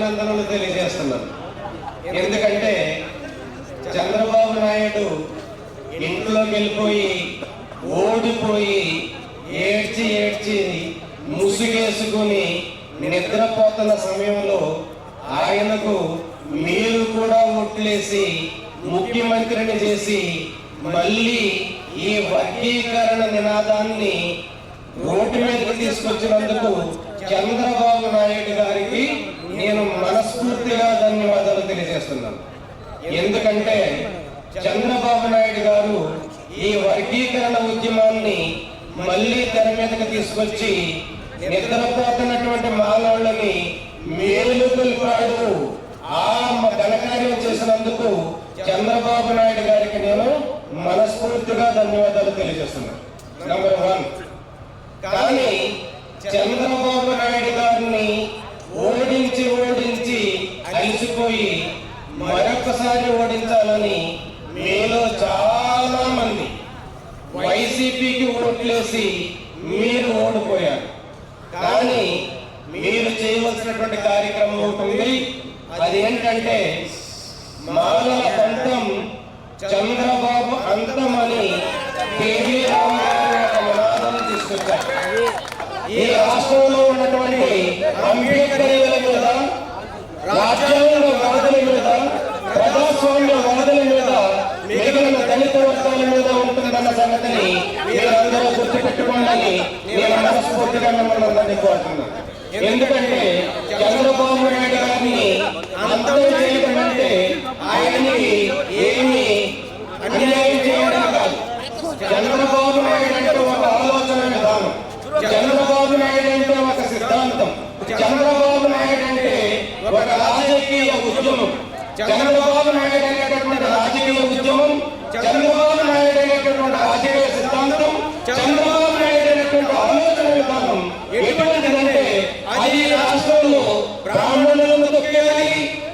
అభినందనలు తెలియజేస్తున్నాను. ఎందుకంటే చంద్రబాబు నాయుడు ఇంట్లోకి వెళ్ళిపోయి ఓడిపోయి ఏడ్చి ఏడ్చి ముసుగేసుకుని నిద్రపోతున్న సమయంలో ఆయనకు మీరు కూడా ఓట్లేసి ముఖ్యమంత్రిని చేసి మళ్ళీ ఈ వర్గీకరణ నినాదాన్ని రోడ్డు మీదకి తీసుకొచ్చినందుకు చంద్రబాబు నాయుడు గారికి నేను మనస్ఫూర్తిగా ధన్యవాదాలు తెలియజేస్తున్నాను. ఎందుకంటే చంద్రబాబు నాయుడు గారు ఈ వర్గీకరణ ఉద్యమాన్ని మళ్ళీ తెర మీదకి తీసుకొచ్చి నిద్రపోతున్నటువంటి మానవులని మేలుకొల్పాడు. ఆ ఘనకార్యం చేసినందుకు చంద్రబాబు నాయుడు గారికి నేను మనస్ఫూర్తిగా ధన్యవాదాలు తెలియజేస్తున్నాను. నంబర్ 1. కానీ చంద్రబాబు నాయుడు గారిని ఓడించి ఓడించి అలిసిపోయి మరొకసారి ఓడించాలని మీలో చాలా మంది వైసీపీకి ఓట్లేసి మీరు ఓడిపోయారు. కానీ మీరు చేయవలసినటువంటి కార్యక్రమం ఉంటుంది. అదేంటంటే మాలల అంతం చంద్రబాబు అంతమని కేవీ రావు గారు ఒక నినాదం తీసుకొచ్చారు. ఈ రాష్ట్రంలో ఉన్నటువంటి అంబేద్కర్ల మీద, రాజ్యాంగ వాదుల మీద, ప్రజాస్వామ్య వాదుల మీద, మిగిలిన దళిత వర్గాల మీద ఉంటుందన్న సంగతిని మీరందరూ గుర్తుపెట్టుకోవాలని నేను మనస్ఫూర్తిగా మిమ్మల్ని అందరినీ కోరుతున్నాను. ఎందుకంటే చంద్రబాబు నాయుడు గారిని అంతం చేయడం అంటే ఆయనకి ఏమి అన్యాయం చేయడం కాదు. చంద్రబాబు నాయుడు అంటే ఒక ఆలోచన విధానం, చంద్రబాబు నాయుడు అంటే ఒక సిద్ధాంతం, చంద్రబాబు నాయుడు అంటే ఒక రాజకీయ ఉద్యమం, చంద్రబాబు నాయుడు అనేటటువంటి రాజకీయ ఉద్యమం, చంద్రబాబు నాయుడు అనేటటువంటి రాజకీయ సిద్ధాంతం, చంద్రబాబు నాయుడు అనేటువంటి ఆలోచన విధానం ఎటువంటిదంటే అది రాష్ట్రంలో బ్రాహ్మణులను తొక్కేయాలి,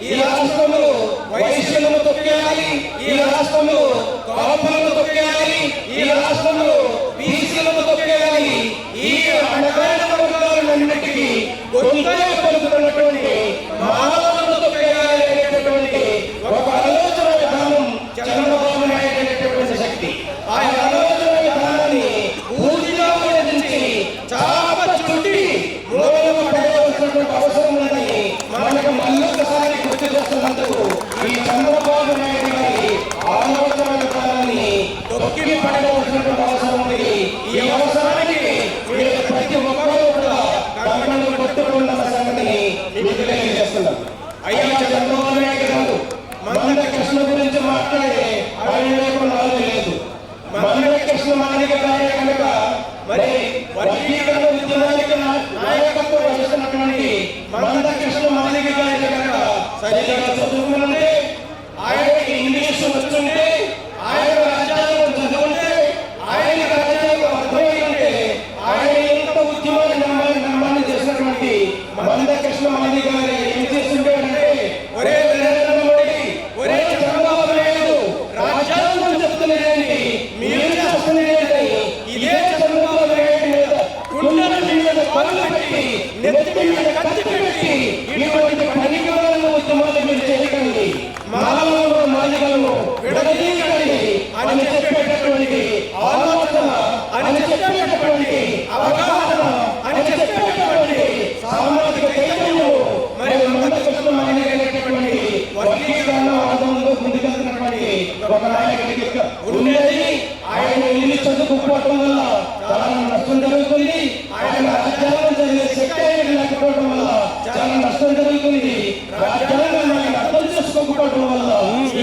ఈ రాష్ట్రంలో వైశ్యులను తొక్కేయాలి, ఈ రాష్ట్రంలో కాపులను తొక్కేయాలి, ఈ రాష్ట్రంలో బీసీలను తొక్కేయాలి, ఈ అణగారిన వర్గాలన్నిటికీ గొంతుగా పలుకుతున్నటువంటి మానవులను తొక్కేయాలి అనేటటువంటి ఒక ఆలోచన విధానం చంద్రబాబు నాయుడు అనేటటువంటి శక్తి. ఆ ఆలోచన విధానాన్ని పూర్తిగా విడదీసి చాప చుట్టి మూలన పడవలసినటువంటి అవసరం ఉందని మనకు మళ్ళొకసారి గుర్తు చేస్తున్నందుకు ఈ చంద్రబాబు నాయుడు గారి ఆలోచన విధానాన్ని తొక్కి పడవలసినటువంటి అవసరం ఉంది. ఈ అవసరానికి మీరు ప్రతి ఒక్కరూ కూడా కర్మను కొట్టుకున్న సంగతిని మీకు తెలియజేస్తున్నారు. అయ్యా చంద్రబాబు నాయుడు గారు మంద కృష్ణ గురించి మాట్లాడే ఆయన లేదు. మంద కృష్ణ మాదిగ గారే కనుక మరి వర్గీకరణ ఉద్యమానికి నాయకత్వం వహిస్తున్నటువంటి మంద కృష్ణ మాదిగ గారి కనుక సరిగా చదువుకుంటే, ఆయనకి ఇంగ్లీషు వచ్చుంటే, ఆయన రాజ్యాంగం చదువుంటే, ఆయన రాజ్యాంగం అర్థమై ఉంటే, ఆయన ఎంత ఉద్యమాన్ని చేసినటువంటి మంద కృష్ణ మాదిగ గారు ఏం చేస్తుంటాడంటే, ఒరే నరేంద్ర మోడీ, ఒరే చంద్రబాబు నాయుడు, రాజ్యాంగం చెప్తున్నదేంటి, మీరు చేస్తున్నదేంటి, ఇదే చంద్రబాబు నాయుడు మీద గుండెల మీద పనులు పెట్టి, నెత్తి మీద కత్తి పెట్టి ఇటువంటి పనికిమాలిన ఉద్యమాలు మీరు చేయకండి, మానవులను మాదిగలను విడదీయకండి అని చెప్పేటటువంటి ఆలోచన, అని చెప్పేటటువంటి అవగాహన, అని చెప్పేటటువంటి సామాజిక చైతన్యము మరి మంద కృష్ణ అనేటటువంటి వర్గీకరణ వాదంలో ముందుకెళ్తున్నటువంటి ఒక నాయకుడికి ఉండేది. ఆయన ఇల్లు చదువుకోవటం వల్ల చాలా నష్టం జరుగుతుంది. ఆయన రాజ్యాంగం చదివే శక్తి లేకపోవడం వల్ల చాలా నష్టం జరుగుతుంది. రాజ్యాంగాన్ని ఆయన అర్థం చేసుకోకపోవడం వల్ల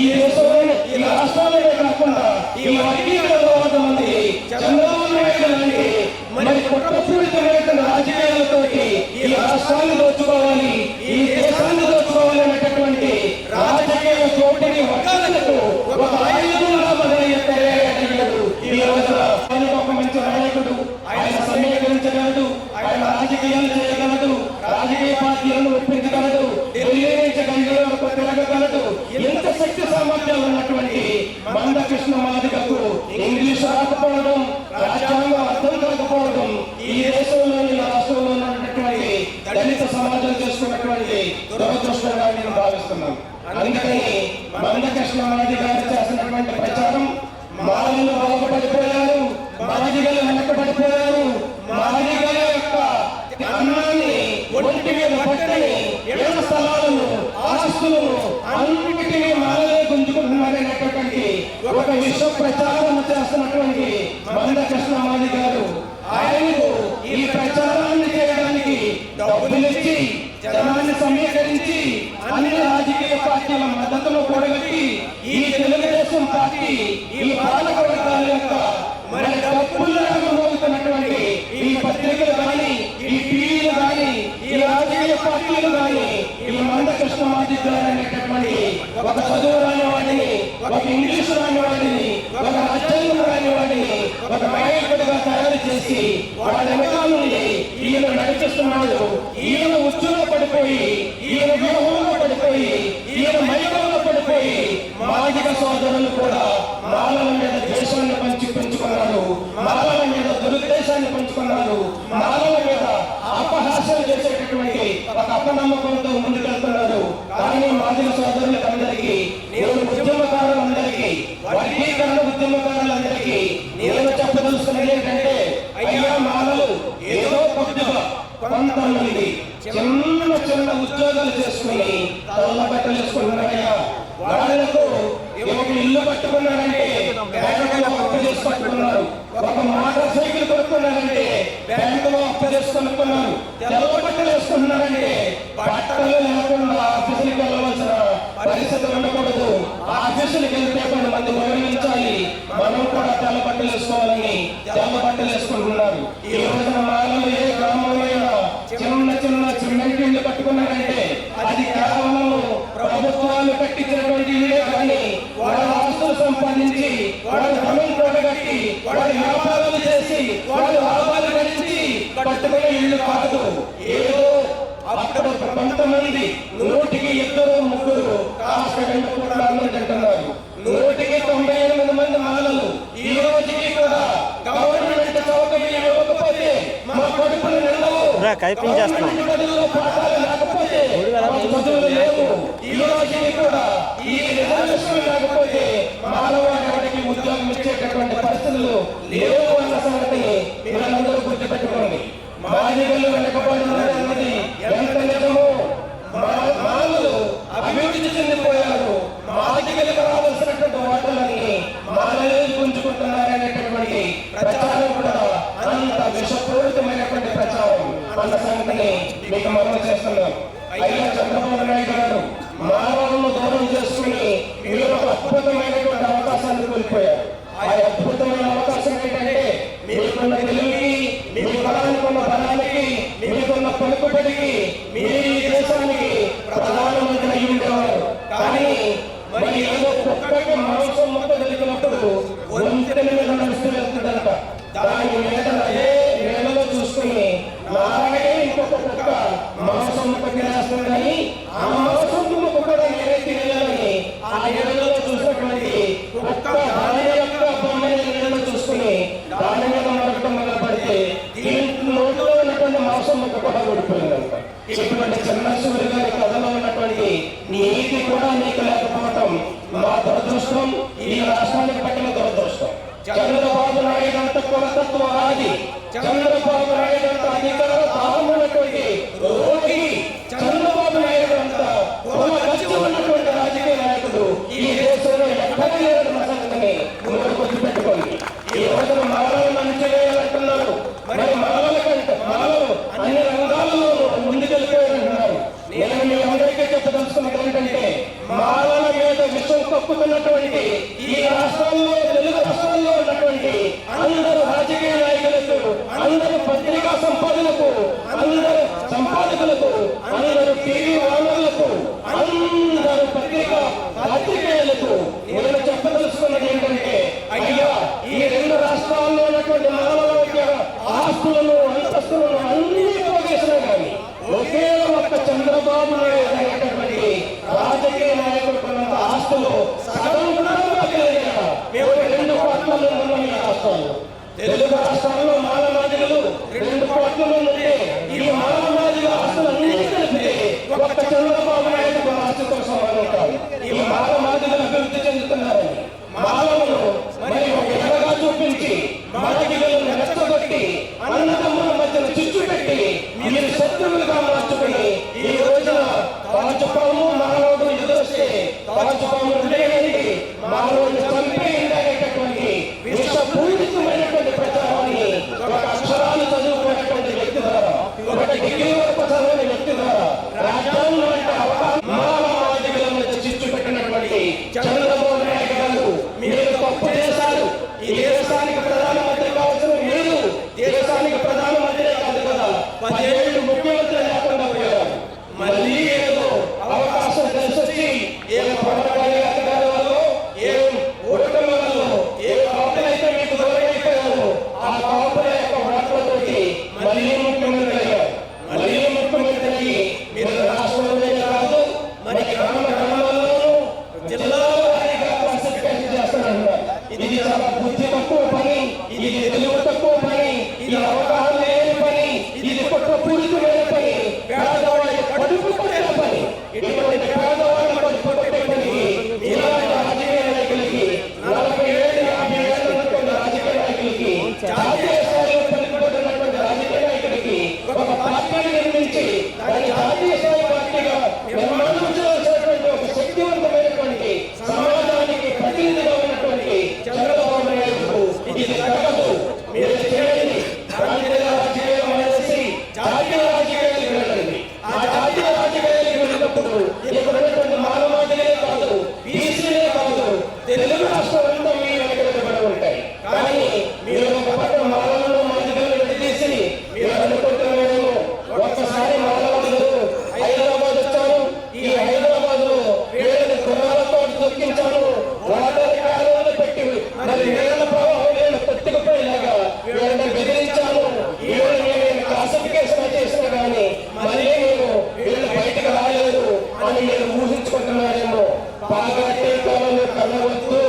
ఈ దేశంలో, ఈ రాష్ట్రాలనే కాకుండా ఈ వర్గీకరణ వాదం ఉంది. చంద్రబాబు నాయుడు లాంటి మరి కుట్రపూరితమైన రాజకీయాలతో ఈ రాష్ట్రాన్ని దోచుకోవాలి, ఈ దేశాన్ని దోచుకోవాలి అనేటటువంటి రాజకీయ పోటీని వర్గాలకు ఒక ఆయుధంగా బదలయ్యాడు. ఈ రోజున ఒక మంచి నాయకుడు, ఆయన సమీకరించగలడు, ఆయన రాజకీయాలు చేయగలడు, రాజకీయ పార్టీలను ఒప్పించగలడు, ఢిల్లీ నుంచి గంగలకు తిరగగలడు. ఎంత శక్తి సామర్థ్యాలు ఉన్నటువంటి మంద కృష్ణ మాదిగకు ఇంగ్లీష్ రాకపోవడం, రాజ్యాంగం అర్థం కాకపోవడం ఈ దేశంలోని రాష్ట్రంలో ఉన్నటువంటి దళిత సమాజం చేసుకున్నటువంటి దురదృష్టం. భావిస్తున్నాం. అందుకని మందకృష్ణ మాది గారు చేసినటువంటి ప్రచారం మాదిగలు బాగుపడిపోయారు, మాదిగలు వెనకబడిపోయారు, మాదిగల యొక్క అన్నాన్ని ఒంటి మీద పట్టని ఇళ్ల స్థలాలను ఆస్తులను అన్నిటినీ మాలలే గుంజుకుంటున్నారనేటటువంటి ఒక విశ్వ ప్రచారం చేస్తున్నటువంటి మందకృష్ణ మాది గారు ఆయనకు ఈ ప్రచారాన్ని చేయడానికి డబ్బులిచ్చి జనాన్ని సమీకరించి అన్ని రాజకీయ పార్టీల మద్దతును కూడగట్టి ఈ తెలుగుదేశం పార్టీ ఈ పాలక వర్గాల యొక్క మరి డబ్బులను మోగుతున్నటువంటి ఈ పత్రికలు కానీ ఈ టీవీలు కానీ ఈ రాజకీయ పార్టీలు కానీ ఈ మందకృష్ణ మాది గారు అనేటటువంటి ఒక చదువు రాని వాడిని, ఒక ఇంగ్లీషు రాని వాడిని, ఒక రాజ్యాంగం రాని వాడిని ఒక నాయకుడిగా తయారు చేసి వాళ్ళ వెనకాల నుండి ఈయన నడిపిస్తున్నాడు. ఈయన ఉచ్చులో పడిపోయి, ఈయన వ్యూహంలో పడిపోయి, ఈయన మైకంలో పడిపోయి మాదిగ సోదరులు కూడా మాలల మీద ద్వేషాన్ని పెంచుకున్నారు, మాలల మీద దురుద్దేశాన్ని పెంచుకున్నారు, మాలల మీద అపహాస్యం చేసేటటువంటి ఒక అపనమ్మకంతో ముందుకెళ్తున్నారు. కానీ మాదిగ సోదరులకు అందరికీ, నేను ఉద్యమకారులందరికీ, వర్గీకరణ ఉద్యమకారులందరికీ నేను చెప్పదలుచుకున్నది ఏంటంటే, అయ్యా మాలలు ఏదో కొద్దిగా కొంతమంది చిన్న చిన్న ఉద్యోగాలు చేసుకుని తల్ల బట్టలు వేసుకుంటున్నారయ్యా. వాళ్ళకు ఒక ఇల్లు పట్టుకున్నారంటే బ్యాంకులో అప్పు చేసి పట్టుకున్నారు, ఒక మోటార్ సైకిల్ కొనుక్కున్నారంటే బ్యాంకులో అప్పు చేసి కొనుక్కున్నారు, తెల్ల బట్టలు వేసుకుంటున్నారంటే బట్టలు లేకుండా ఆఫీసులకు వెళ్ళవలసిన పరిస్థితి ఉండకూడదు. ఆఫీసులకు వెళ్తే కొంతమంది గౌరవించాలి, మనం కూడా తెల్ల బట్టలు వేసుకోవాలని తెల్ల బట్టలు వేసుకుంటున్నారు. ఈ రోజున మాలలు ఏ గ్రామంలో చిన్న చిన్న సిమెంట్ ఇల్లు కట్టుకున్నారంటే అది కేవలం ప్రభుత్వాలు కట్టించినటువంటి ఇల్లే కానీ వాళ్ళ ఆస్తులు సంపాదించి, వాళ్ళ ధనం కూడగట్టి, వాళ్ళ వ్యాపారాలు చేసి, వాళ్ళ లాభాలు గడించి కట్టుకునే ఇల్లు కాదు. ఏదో అప్పుడు కొంతమంది 100కి 2-3 కాస్త 2 కోట్ల అన్నం తింటున్నారు. 100కి 98 మంది మాలలు ఈ రోజుకి కూడా గవర్నమెంట్ సౌకర్యం ఇవ్వకపోతే మా కొడుకులు నిండవు, లేకపోతే ఈ రోజుకి కూడా ఈ రిజర్వేషన్ లేకపోతే మానవాడికి ఉద్యోగం ఇచ్చేటటువంటి పరిస్థితులు లేవు అన్న సంగతిని మీరందరూ గుర్తుపెట్టుకోండి. మాదిగలు వెనకబడినది ఎంత నిజమో, మాలలు అభివృద్ధి చెందిపోయారు, మాదిగలకు రావాల్సినటువంటి ఓటర్లని మాలలే గుంజుకుంటున్నారనేటటువంటి ప్రచారం కూడా అంత విషపూరితమైనటువంటి ప్రచారం అన్న సంగతిని మీకు మనం చేస్తున్నాం. అయ్యా చంద్రబాబు నాయుడు గారు మానవులను దూరం చేసుకుని మీరు ఒక అద్భుతమైనటువంటి అవకాశాన్ని కోల్పోయారు. ఆ అద్భుతమైన అవకాశం ఏంటంటే, మీకున్న తెలివికి, మీ బలానికున్న బలానికి, మీకున్న పలుకుబడికి మీరు ఈ దేశానికి ప్రధానమంత్రి అయి ఉండేవారు. కానీ మరి ఏదో కుక్కకి మాంసం మొత్తం వెలిగినప్పుడు వంతెన మీద నడుస్తూ వెళ్తుందంట. దాని మీద అదే నేలలో చూసుకుని నారాయణ ఇంకొక కుక్క మాంసం ముక్క తినేస్తుందని ఆ మాంసం ముక్క కూడా నేనే తినేయాలని ఆ నేలలో చూసినటువంటి కుక్క దాని యొక్క బొమ్మని నేలలో చూసుకుని దాని మీద మరొకటి మొదలు పడితే దీంట్లో నోట్లో ఉన్నటువంటి మాంసం ముక్క కూడా ఓడిపోయిందంట. ఇటువంటి చంద్రశేఖర్ గారి కథలో ఉన్నటువంటి నీతి కూడా నీకు లేకపోవటం మా దురదృష్టం, ఈ రాష్ట్రానికి పట్టిన దురదృష్టం. చంద్రబాబు నాయుడు అంత కులతత్వవాది, చంద్రబాబు నాయుడు అంత అధికార దాహమున్నటువంటి రోగి, చంద్రబాబు నాయుడు అంత కులగచ్చు ఉన్నటువంటి రాజకీయ నాయకుడు ఈ దేశంలో ఎక్కడ లేదన్న సంగతిని మీరు గుర్తుపెట్టుకోండి. ఈ రోజున మాలలను అణచివేయాలంటున్నారు, మరి మాలల కంటే మాలలు అన్ని రంగాల్లోనూ ముందుకెళ్ళిపోయారంటున్నారు. నేను మీ అందరికీ చెప్పదలుచుకున్నది ఏంటంటే, మాలల మీద విషం కప్పుతున్నటువంటి ఈ రాష్ట్రాల్లో, తెలుగు రాష్ట్రాల్లో ఉన్నటువంటి అందరూ రాజకీయ నాయకులకు, అందరూ పత్రికా సంపాదకులకు, అందరూ సంపాదకులకు, అందరూ టీవీ ఓనర్లకు, అందరూ పాత్రికేయులకు నేను చెప్పదలుచుకున్నది ఏంటంటే, అయ్యా ఈ 2 రాష్ట్రాల్లో ఉన్నటువంటి మానవుల ఆస్తులను, అంతస్తులను అన్ని పోగేసినా కానీ ఒకే ఒక్క చంద్రబాబు నాయుడు అనేటటువంటి రాజకీయ నాయకుడుకున్నంత ఆస్తులు సగం కూడా మేము 2 కోట్ల మంది ఉన్నాం ఈ రాష్ట్రాల్లో. తెలుగు రాష్ట్రాల్లో మానవాదిలు 2 కోట్ల మంది ఉంటే ఈ మానవాదిల ఆస్తులు అన్ని కలిపితే ఒక్క చంద్రబాబు పంచపాములు లేనిది మానవుని చంపేయండి అనేటటువంటి విషపూరితమైనటువంటి ప్రచారాన్ని ఒక అక్షరాలు చదువుకున్నటువంటి వ్యక్తి ద్వారా, ఒక డిగ్రీ వరకు చదివిన వ్యక్తి ద్వారా రాజ్యాంగం అంటే మానవాధికుల మధ్య చిచ్చు పెట్టినటువంటి చంద్రబాబు నాయుడు గారు మీరు తప్పు చేశారు. ఈ దేశానికి ప్రధానమంత్రి కావాల్సిన మీరు దేశానికి ప్రధానమంత్రే కాదు కదా, 10 ఏళ్ళు ముఖ్యమంత్రి లేకుండా పోయారు. మళ్ళీ ఏదో అవకాశం కలిసొచ్చి ఏ పవన్ అధికారి వల్ల ఏ ఓటమి వల్ల ఏ కాపులైతే మీకు దూరమైపోయారు, ఆ కాపుల యొక్క ఓట్లతోటి మళ్ళీ ముఖ్యమంత్రి అయ్యారు. మళ్ళీ ముఖ్యమంత్రి అయ్యి మీరు రాష్ట్రంలోనే కాదు మరి గ్రామ గ్రామాల్లోనూ జిల్లాలో క్లాసిఫికేషన్ చేస్తారంటారు. ఇది చాలా బుద్ధి తక్కువ పని, ఇది తెలివి తక్కువ పని, ఇది అవగాహన లేని పని, ఇది కుట్రపూరితమైన పని, పేదవాళ్ళ కడుపు కొట్టే పని. ఇటువంటి పేదవాళ్ళ కడుపు కొట్టే పనికి ఇలాంటి రాజకీయ నాయకులకి 40 ఏళ్ళు 50 ఏళ్ళు ఉన్నటువంటి రాజకీయ నాయకులకి జాతీయ స్థాయిలో పనికొట్టున్నటువంటి రాజకీయ నాయకులకి ఒక పార్టీని నిర్మించి దాని జాతీయ స్థాయి పార్టీగా నిర్మాణం చేయాల్సినటువంటి ఒక శక్తివంతమైనటువంటి సమాజానికి ప్రతినిధిగా ఉన్నటువంటి చంద్రబాబు నాయుడు ఇది కలగదు. మీరు చేయండి, రాజకీయ రాజకీయాలు మానేసి జాతీయ రాజకీయాలకు వెళ్ళండి. ఆ జాతీయ రాజకీయాలకు వెళ్ళినప్పుడు ఇక్కడ ఉన్నటువంటి మానవాధిలే కాదు, బీసీలే కాదు, తెలుగు రాష్ట్రాలంతా మీ వెనకబడి ఉంటాయి. కానీ మీరు ఒక పక్క మానవులు మాదిగలు విడదీసి మీరు అనుకుంటున్నారేమో ఒక్కసారి మానవులు హైదరాబాద్ వచ్చారు, ఈ హైదరాబాద్ లో వీళ్ళని గుణాలతో దొక్కించాను, వాటర్ కాలువలు పెట్టి మరి నీళ్ళ ప్రవాహం నేను కొట్టుకుపోయేలాగా వీళ్ళని బెదిరించాను, వీళ్ళని నేను క్లాసిఫికేషన్ చేసినా కానీ మళ్ళీ నేను వీళ్ళు బయటకు రాలేదు అని మీరు ఊహించుకుంటున్నారేమో. పాగట్టే కాలంలో కలవద్దు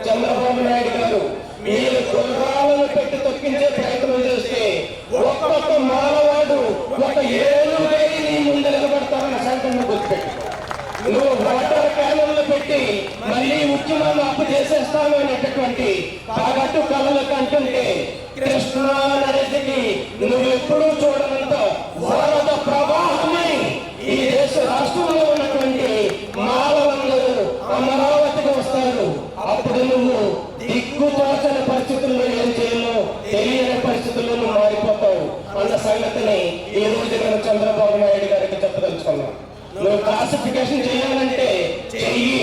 చంద్రబాబు నాయుడు గారు. మీరు గుర్రాలను పెట్టి తొక్కించే ప్రయత్నం చేస్తే ఒక్కొక్క మానవాడు ఒక ఏళ్ళు వేయి నీ ముందు నిలబడతారన్న సంఘటన గుర్తుపెట్టుకో. నువ్వు వాటర్ క్యాన్లు పెట్టి మళ్ళీ ఉద్యమాన్ని అప్పు చేసేస్తాను అనేటటువంటి పాగట్టు కళలు కంటుంటే కృష్ణా నదికి నువ్వు ఎప్పుడూ చూడనంత వరద ప్రవాహమై ఈ దేశ రాష్ట్రంలో ఉన్నటువంటి మానవులందరూ అమరావతికి వస్తారు. అప్పుడు నువ్వు దిక్కుతోచని పరిస్థితుల్లో ఏం చేయాలో తెలియని పరిస్థితుల్లో నువ్వు మారిపోతావు అన్న సంగతిని ఈ రోజు నేను చంద్రబాబు నాయుడు గారికి చెప్పదలుచుకున్నాను. నువ్వు క్లాసిఫికేషన్ చేయాలంటే చెయ్యి.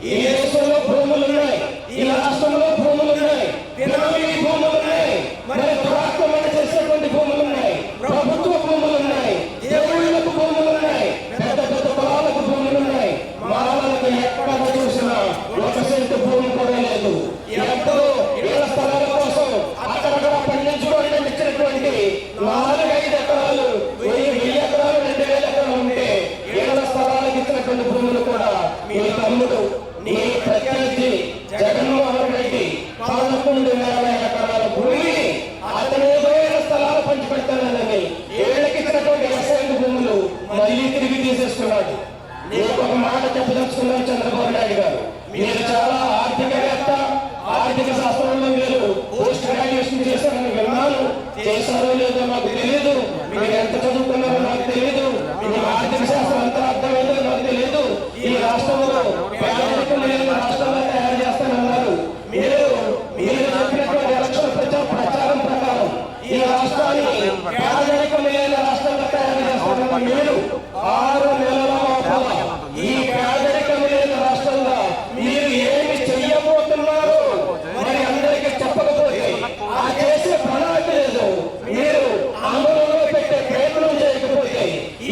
ఈ దేశంలో భూములు ఉన్నాయి, ఈ రాష్ట్రంలో భూములు ఉన్నాయి, బినామీ భూములు ఉన్నాయి, మరి దురాక్రమణ చేసేటువంటి భూములు ఉన్నాయి, ప్రభుత్వ భూములు ఉన్నాయి, దేవుళ్లకు భూములు ఉన్నాయి, పెద్ద పెద్ద కులాలకు భూములు ఉన్నాయి. మానవులకు ఎక్కడ చూసినా 1 సెంటు భూమి కూడా లేదు. ఎప్పుడో ఇళ్ల స్థలాల కోసం అక్కడక్కడ పండించుకోవడం ఇచ్చినటువంటి 4-5 ఎకరాలు 1000 ఎకరాలు 2000 ఎకరాలు ఉంటే ఇళ్ల స్థలాలకు ఇచ్చినటువంటి భూములు కూడా మీ తమ్ముడు నీ ప్రత్యర్థి జగన్మోహన్ రెడ్డి 11,000 ఎకరాల భూమిని అతనేదో స్థలాలు పంచిపెడతానని ఏళ్ళకిచ్చినటువంటి వ్యవసాయ భూములు మళ్ళీ తిరిగి తీసేస్తున్నాడు. నేను ఒక మాట చెప్పదలుచుకున్నాను చంద్రబాబు నాయుడు గారు. మీరు చాలా ఆర్థికవేత్త, ఆర్థిక శాస్త్రంలో మీరు పోస్ట్ గ్రాడ్యుయేషన్ చేశారని విన్నాను. చేశారో లేదో నాకు తెలియదు, మీరు ఎంత చదువుకున్నారో నాకు తెలియదు, మీ ఆర్థిక శాస్త్రం ఎంత అర్థమైందో నాకు తెలియదు. ఈ రాష్ట్రంలో పేదరికం లేని రాష్ట్రంలో తయారు చేస్తానన్నారు. మీరు చెప్పినటువంటి ఎలక్షన్ ప్రచారం ప్రకారం ఈ రాష్ట్రాన్ని పేదరికం లేని రాష్ట్రంలో తయారు చేస్తానన్న మీరు 6 నెలల లోపల ఈ పేదరికం లేని రాష్ట్రంలో మీరు ఏమి చెయ్యబోతున్నారు మరి అందరికీ చెప్పకపోతే ఆ చేసే ప్రణాళిక లేదు, మీరు అమలులో పెట్టే ప్రయత్నం చేయకపోతే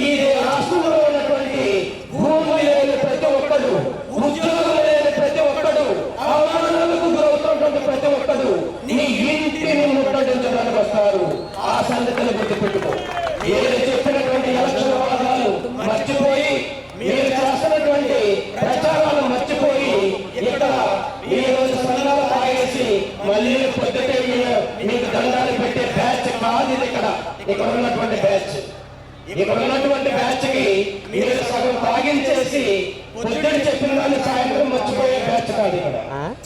ఈ రాష్ట్రంలో ఉన్నటువంటి భూములు లేని ప్రతి ఒక్కడు, ఉద్యోగం లేని ప్రతి ఒక్కడు, అవమానాలకు గురవుతున్నటువంటి ప్రతి ఒక్కడు నీ ఇంటిని ముట్టడించడానికి వస్తారు. ఆ సంగతిని గుర్తుపెట్టుకో. మీరు చెప్పినటువంటి ఎలక్షన్ వాదాలు మర్చిపోయి, మీరు చేస్తున్నటువంటి ప్రచారాలు మర్చిపోయి ఇక్కడ ఈ రోజు సంఘాలు తాగేసి మళ్ళీ పొద్దుటే మీకు దండాలు పెట్టే బ్యాచ్ కాదు ఇది. ఇక్కడ ఉన్నటువంటి బ్యాచ్, ఇక్కడ ఉన్నటువంటి బ్యాచ్ కి మీరు సగం తాగించేసి పొద్దున చెప్పిన దాన్ని సాయంత్రం మర్చిపోయే బ్యాచ్ కాదు. ఇక్కడ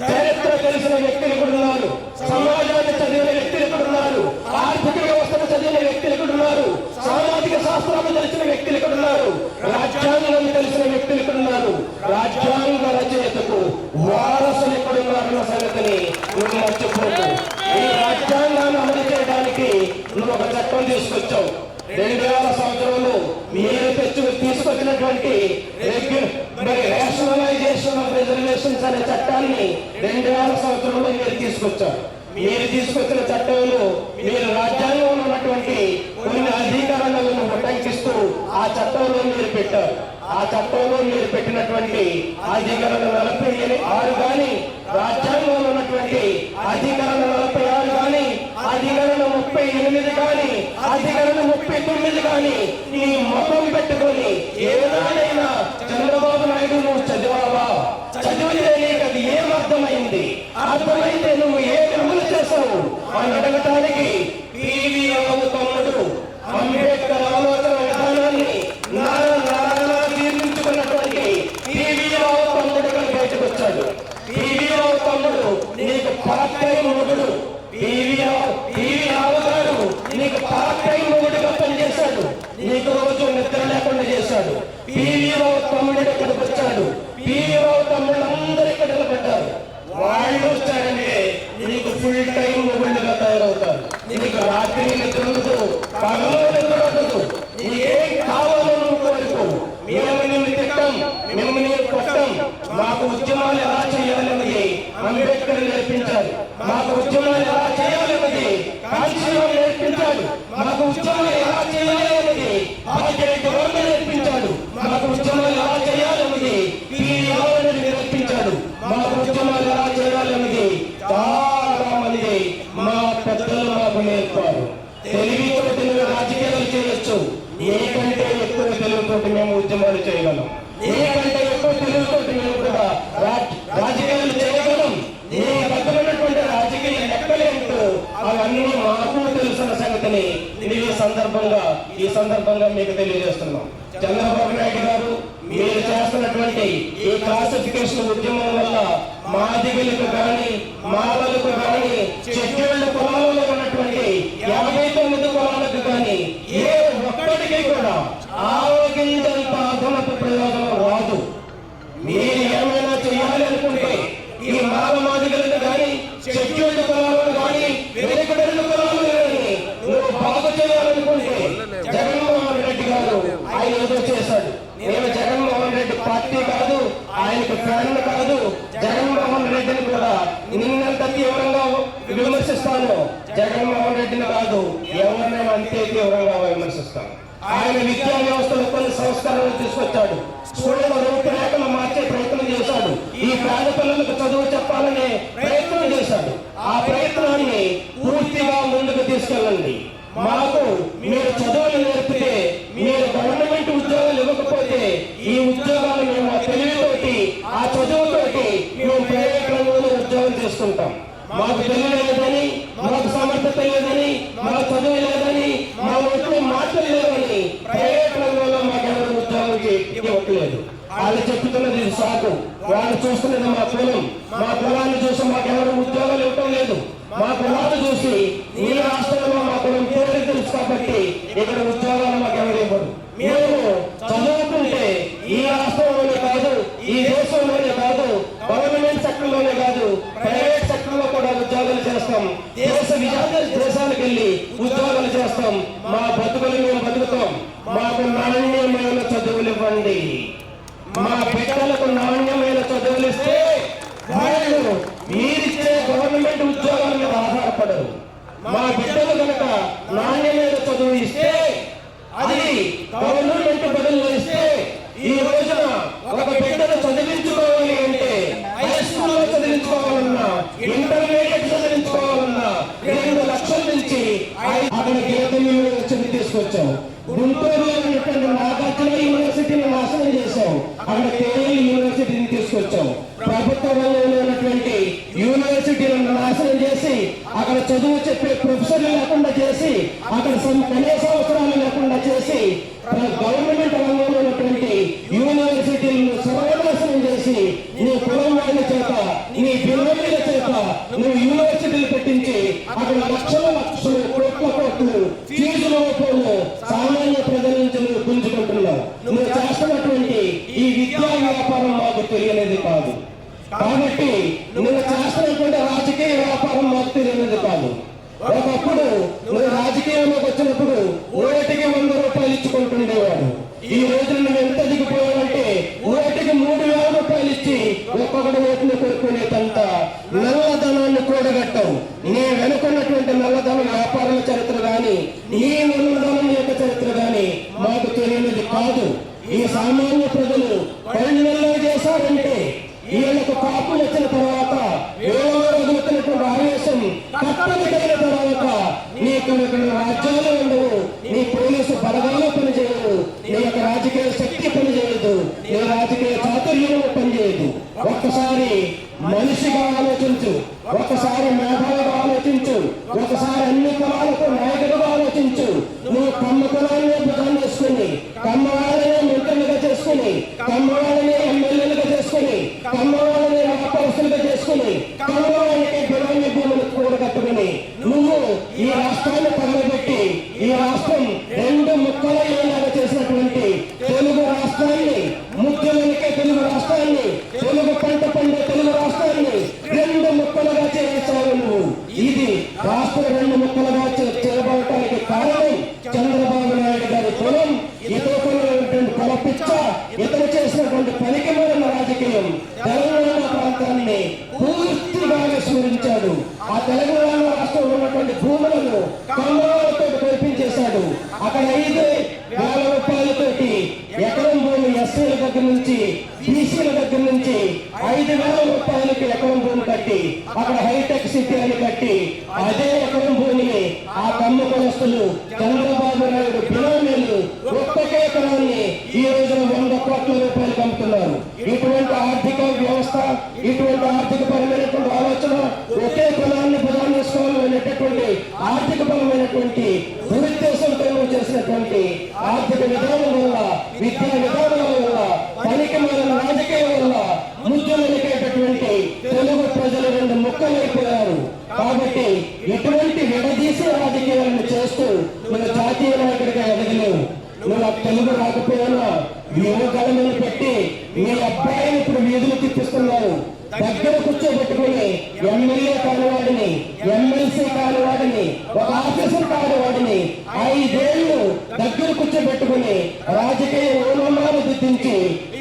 చరిత్ర తెలిసిన వ్యక్తులు కూడా ఉన్నారు, సమాజాన్ని చదివిన వ్యక్తులు కూడా ఉన్నారు, ఆర్థిక వ్యవస్థను చదివిన వ్యక్తులు కూడా ఉన్నారు, సామాజిక శాస్త్రాలు తెలిసిన వ్యక్తులు కూడా ఉన్నారు, రాజ్యాంగం తెలిసిన వ్యక్తులు కూడా ఉన్నారు. రాజ్యాంగ తీసుకొచ్చావు. 2000 సంవత్సరంలో మీరు తీసుకొచ్చినటువంటి రేషనలైజేషన్ ఆఫ్ రిజర్వేషన్స్ అనే చట్టాన్ని 2000 సంవత్సరంలో మీరు తీసుకొచ్చారు. మీరు తీసుకొచ్చిన చట్టంలో మీరు రాజ్యాంగంలో ఉన్నటువంటి కొన్ని అధికారాలను ఉల్లంఘిస్తూ ఆ చట్టంలో మీరు పెట్టారు. ఆ చట్టంలో మీరు పెట్టినటువంటి అధికారాలు 46 కానీ, రాజ్యాంగంలో ఉన్నటువంటి అధికారాలు 46 కానీ, అధికారాలు 38 కానీ, అధికారాలు 39 కానీ నీ ముఖం పెట్టుకొని ఏదైనా చంద్రబాబు నాయుడు నువ్వు చదివావా? చదివితే నీకు అది ఏం అర్థమైంది? అర్థమైతే నువ్వు ఏం అమలు చేశావు అని అడగటానికి పివి రావు తమ్ముడు అంబేద్కర్ ఆలోచన విధానాన్ని జీర్ణించుకున్నటువంటి పివి రావు తమ్ముడుగా బయటకు వచ్చాడు. పివి రావు తమ్ముడు నీకు పార్టీ మొగుడు. పివి రావు గారు నీకు పార్టీ మొగుడుగా పనిచేశాడు. నీకు రోజు నిద్ర లేకుండా చేశాడు. పివి రావు తమ్ముడు ఇక్కడికి వచ్చాడు. పివి రావు తమ్ముడు అందరూ ఇక్కడ నిలబడ్డారు. వాళ్ళు వచ్చారంటే నీకు ఫుల్ టైం మొగుళ్ళుగా తయారవుతారు. నీకు రాత్రి నిద్ర ఉండదు, పగలు నిద్ర ఉండదు. నీకేం కావాలో నువ్వు కోరుకో. మేము నిన్ను తిట్టం, మేము నేను కొట్టం. మాకు ఉద్యమాలు ఎలా చేయాలన్నది అంబేద్కర్ నేర్పించారు. మాకు ఉద్యమాలు ఎలా చేయాలన్నది కాంశీరావు నేర్పించాడు. మాకు ఉద్యమాలు ఎలా చేయాలన్నది గవర్నమెంట్ నేర్పించాడు. మాకు ఉద్యమాలు ఎలా చేయాలన్నది నేర్పించాడు. మాకు ఉద్యమాలు ఎలా చేయాలన్నది చాలా మంది మా పెద్దలు మాకు నేర్పారు. తెలివితో తెలుగు రాజకీయాలు చేయొచ్చు. ఏకంటే ఎక్కువ తెలుగుతో మేము ఉద్యమాలు చేయగలం. ఏకంటే ఎక్కువ తెలుగుతో మేము కూడా రాజకీయాలు చేయగలం. ఏ దగ్గరున్నటువంటి రాజకీయ లెక్కలేంటో అవన్నీ మాకు తెలుసిన సంగతిని ఈ సందర్భంగా మీకు తెలియజేస్తున్నాం. చంద్రబాబు నాయుడు గారు మీరు చేస్తున్నటువంటి ఈ క్లాసిఫికేషన్ ఉద్యమం వల్ల మాదిగలకు కానీ, మాలలకు కానీ, షెడ్యూల్డ్ కులాలలో ఉన్నటువంటి 59 కులాలకు కానీ ఏ ఒక్కడికి కూడా ఆరోగ్యంత అదనపు ప్రయోజనం రాదు. మీరు ఏమైనా చేయాలి అనుకుంటే ఈ మాదిగలను కానీ, షెడ్యూల్డ్ కులాలను కానీ, వెనుకబడిన కులాలను కానీ నువ్వు బాగు చేయాలనుకుంటే జగన్మోహన్ రెడ్డి గారు ఆయన ఏదో చేశాడు. నేను జగన్మోహన్ రెడ్డి పార్టీ కాదు, ఆయనకు ఫ్యాన్ కాదు. జగన్మోహన్ రెడ్డిని కూడా నిన్నంత తీవ్రంగా విమర్శిస్తాను. జగన్మోహన్ రెడ్డిని కాదు, ఎవరినైనా అంతే తీవ్రంగా విమర్శిస్తాను. ఆయన విద్యా వ్యవస్థలో కొన్ని సంస్కరణలు తీసుకొచ్చాడు. స్కూళ్ళ రూపురేఖలు మార్చే ప్రయత్నం చేశాడు. ఈ పేద పిల్లలకు చదువు చెప్పాలనే ప్రయత్నం చేశాడు. ఆ ప్రయత్నాన్ని పూర్తిగా ముందుకు తీసుకెళ్ళండి. మాకు మీరు చదువులు నేర్పితే, మీరు గవర్నమెంట్ ఉద్యోగాలు ఇవ్వకపోతే ఈ ఉద్యోగాలు మేము తెలివితోటి, ఆ చదువుతోటి మేము ప్రైవేట్ రంగంలో ఉద్యోగం చేసుకుంటాం. మాకు తెలియలేదని, మాకు సమర్థత లేదని, మాకు చదువు లేదని, మా ఒంట్లో మాటలు లేవని ప్రైవేట్ రంగంలో మాకెవరు ఉద్యోగం ఇవ్వట్లేదు. వాళ్ళు చెప్తున్నది సాకు. వాళ్ళు చూస్తున్నది మా కులం. మా కులాన్ని చూసి మాకెవరు ఉద్యోగాలు ఇవ్వటం లేదు. మా కులాన్ని చూసి ఈ రాష్ట్రంలో మా కులం పేరు తెలుసు కాబట్టి ఇక్కడ ఉద్యోగాలు మాకెవరు ఇవ్వరు. మేము చదువుకుంటే ఈ రాష్ట్రంలోనే కాదు, ఈ దేశంలోనే కాదు, గవర్నమెంట్ సెక్టర్ లోనే కాదు, ప్రైవేట్ సెక్టర్ లో కూడా ఉద్యోగాలు చేస్తాం. దేశాలకు వెళ్ళి ఉద్యోగాలు చేస్తాం. మా బతుకులు మేము బతుకుతాం. మాకు నాణ్యమైన చదువులు ఇవ్వండి. మా బిడ్డలకు నాణ్యమైన చదువులు ఇస్తే వాళ్ళు మీరిచ్చే గవర్నమెంట్ ఉద్యోగాల మీద ఆధారపడరు. మా బిడ్డలు కనుక నాణ్యమైన చదువు ఇస్తే, అది గవర్నమెంట్ బదులు ఇస్తే, ఈ రోజున ఒక బిడ్డను చదివించుకోవాలి అంటే హై స్కూల్లో చదివించుకోవాలన్నా, ఇంటర్మీడియట్ చదివించుకోవాలన్నా 2 లక్షల నుంచి అక్కడ గీత యూనివర్సిటీ తీసుకొచ్చాం. గుంటూరులో ఉన్నటువంటి నాగార్జున యూనివర్సిటీని నాశనం చేశాం. అక్కడ కేఎల్ యూనివర్సిటీని తీసుకొచ్చాం. ప్రభుత్వ రంగంలో ఉన్నటువంటి యూనివర్సిటీలను నాశనం చేసి, అక్కడ చదువు చెప్పే ప్రొఫెసర్లు లేకుండా చేసి, అక్కడ కనీస అవసరాలు లేకుండా చేసి, గవర్నమెంట్ రంగంలో ఉన్నటువంటి యూనివర్సిటీలను సర్వనాశనం చేసి, నీ కులం వాళ్ళ చేత, నీ బిల్లుల చేత నువ్వు యూనివర్సిటీలు పెట్టించి అక్కడ లక్షల కోట్లు ఫీజుల రూపంలో సామాన్య ప్రజల నుంచి నువ్వు గుంజుకుంటున్నావు. నువ్వు చేస్తున్నటువంటి ఈ విద్యా వ్యాపారం మాకు తెలియలేదు కాదు. కాబట్టి నువ్వు చేస్తున్నటువంటి రాజకీయ వ్యాపారం మాకు తెలియలేదు కాదు. ఒకప్పుడు నువ్వు రాజకీయంలోకి వచ్చినప్పుడు ఓటికి 100 రూపాయలు ఇచ్చుకుంటుండేవాడు. ఈ రోజు నువ్వు ఎంత దిగిపోయావంటే ఓటికి 3,000 రూపాయలు ఇచ్చి ఒక్కొక్కటి ఓటును కోరుకునేటంత నల్లధనాన్ని కూడగట్టవు. నీ వెనుకున్నటువంటి నల్లధనం వ్యాపారాల చరిత్ర గాని, నీ నల్లధనం యొక్క చరిత్ర గాని మాకు తెలియనిది కాదు. ఈ సామాన్య ప్రజలు 10 నెలలు చేశారంటే వీళ్ళకు కాపులు వచ్చిన తర్వాత వీళ్ళలో రగులుతున్నటువంటి ఆవేశం కట్టలు కలిగిన తర్వాత నీకు రాజ్యాలు ఉండవు, నీ పోలీసు బలగాలు పనిచేయదు, నీ యొక్క రాజకీయ శక్తి పనిచేయదు, నీ రాజకీయ చాతుర్యం పనిచేయదు. ఒక్కసారి మనిషిగా ఆలోచించు, ఒకసారి మేధావిగా ఆలోచించు, ఒకసారి అన్ని కులాలకు నాయకుడుగా ఆలోచించు. నువ్వు కమ్మ కులాన్ని భుజం చేసుకుని, కమ్మ వాళ్ళని మంత్రులుగా చేసుకుని, కమ్మ వాళ్ళని ఎమ్మెల్యేలుగా చేసుకుని, కమ్మ వాళ్ళని వ్యాపారస్తులుగా చేసుకుని, కమ్మ వాళ్ళకి బిరామి భూములు కూడగట్టుకుని నువ్వు ఈ రాష్ట్రాన్ని తగలబెట్టి ఈ రాష్ట్రం 2 ముక్కలయ్యేలాగా చేసినటువంటి తెలుగు రాష్ట్రాన్ని, ముఖ్యమంత్రి తెలుగు రాష్ట్రాన్ని, తెలుగు పంట పండే తెలుగు రాష్ట్రాన్ని 2 ముక్కలుగా చేశావు నువ్వు. ఇది రాష్ట్రం 2 ముక్కలుగా చేయబడటానికి కారణం చంద్రబాబు నాయుడు గారి కులం, ఇతరులైనటువంటి కులపిచ్చ, ఇతరు చేసినటువంటి పనికి మారిన రాజకీయం తెలంగాణ ప్రాంతాన్ని పూర్తిగా విస్మరించాడు. ఆ తెలంగాణ రాష్ట్రంలో ఉన్నటువంటి భూములను కమ్మలతో కల్పించేశాడు. అక్కడ 5,000 రూపాయలతోటి ఎకరం భూమి ఎస్సీల దగ్గర నుంచి బీసీల దగ్గర నుంచి 5,000 రూపాయలకి ఎకరం భూమి కట్టి అక్కడ హైటెక్ సిటీ అని కట్టి అదే ఎకరం భూమిని ఆ కమ్మ కులస్తులు చంద్రబాబు నాయుడు బినామీలు ఒక్కొక్క ఎకరాన్ని ఈ రోజున 100 కోట్ల రూపాయలు అమ్ముతున్నారు. ఇటువంటి ఆర్థిక వ్యవస్థ, ఇటువంటి ఆర్థిక పరమైనటువంటి ఆలోచన, ఒకే కులాన్ని ప్రధానం చేసుకోవాలి అనేటటువంటి ఆర్థిక పరమైనటువంటి దురుద్దేశంతో చేసినటువంటి ఆర్థిక విధానం వల్ల, విద్యా విధానాల వల్ల, పనికి మారిన రాజకీయం వల్ల ముఖ్యమైనటువంటి తెలుగు ప్రజలు 2 ముక్కలైపోయారు. కాబట్టి ఇటువంటి విడదీసే రాజకీయాలను చేస్తూ నువ్వు జాతీయ నాయకుడిగా ఎదగలేవు. నువ్వు తెలుగు రాకపోయినా యువగణమని పెట్టి మీ అబ్బాయిని ఇప్పుడు వీధులు తిప్పిస్తున్నారు. దగ్గర కూర్చోబెట్టుకుని ఎమ్మెల్యే కానివాడిని, ఎమ్మెల్సీ కానివాడిని, ఒక ఆఫీసర్ కానివాడిని 5 ఏళ్ళు దగ్గర కూర్చోబెట్టుకుని రాజకీయ ఓనమాలు దిద్దించి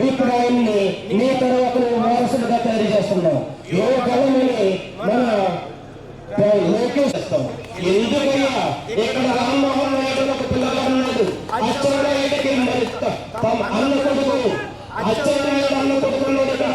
ఇప్పుడు ఆయన్ని నీ తర్వాత నువ్వు వారసులుగా తయారు చేస్తున్నావు. యువగణమని మన లోకేస్తాం. ఎందుకయ్యా ఇక్కడ రామ్మోహన్ నాయుడు ఒక పిల్లగాడు ఉన్నాడు, అచ్చెన్నాయుడికి అన్న కొడుకు, అచ్చెన్నాయుడు అన్న కొడుకున్నాడు. ఇక్కడ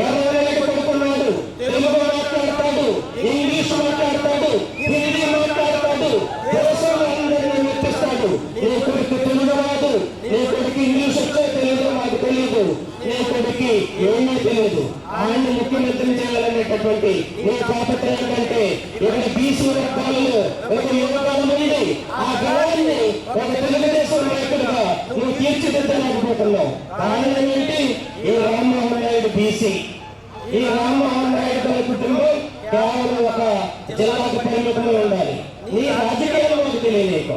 20 కొడుకున్నాడు. తెలుగు మాట్లాడతాడు, ఇంగ్లీష్ మాట్లాడతాడు, హిందీ మాట్లాడతాడు, దేశం అందరినీ మెప్పిస్తాడు. నీ కొడుకు తెలుగు రాదు, నీ కొడుకు ఇంగ్లీష్ వచ్చే తెలుగు నాకు తెలియదు, నీ కొడుకు ఏమీ తెలియదు. ఆయన్ని ముఖ్యమంత్రిని చేయాలనేటటువంటి నీ తాపత్రయం కంటే ఇక్కడ బీసీ వర్గాలలో ఒక యువకాలం ఉంది. ఆ గణాన్ని ఒక తెలుగుదేశం నాయకుడుగా నువ్వు తీర్చిదిద్దలేకపోతున్నావు. కారణం ఏంటి? ఈ రామ్మోహన్ నాయుడు బీసీ. ఈ రామ్మోహన్ నాయుడు గారి కుటుంబం కేవలం ఒక జిల్లాకు పరిమితమై ఉండాలి. నీ రాజకీయాలు మాకు తెలియలేక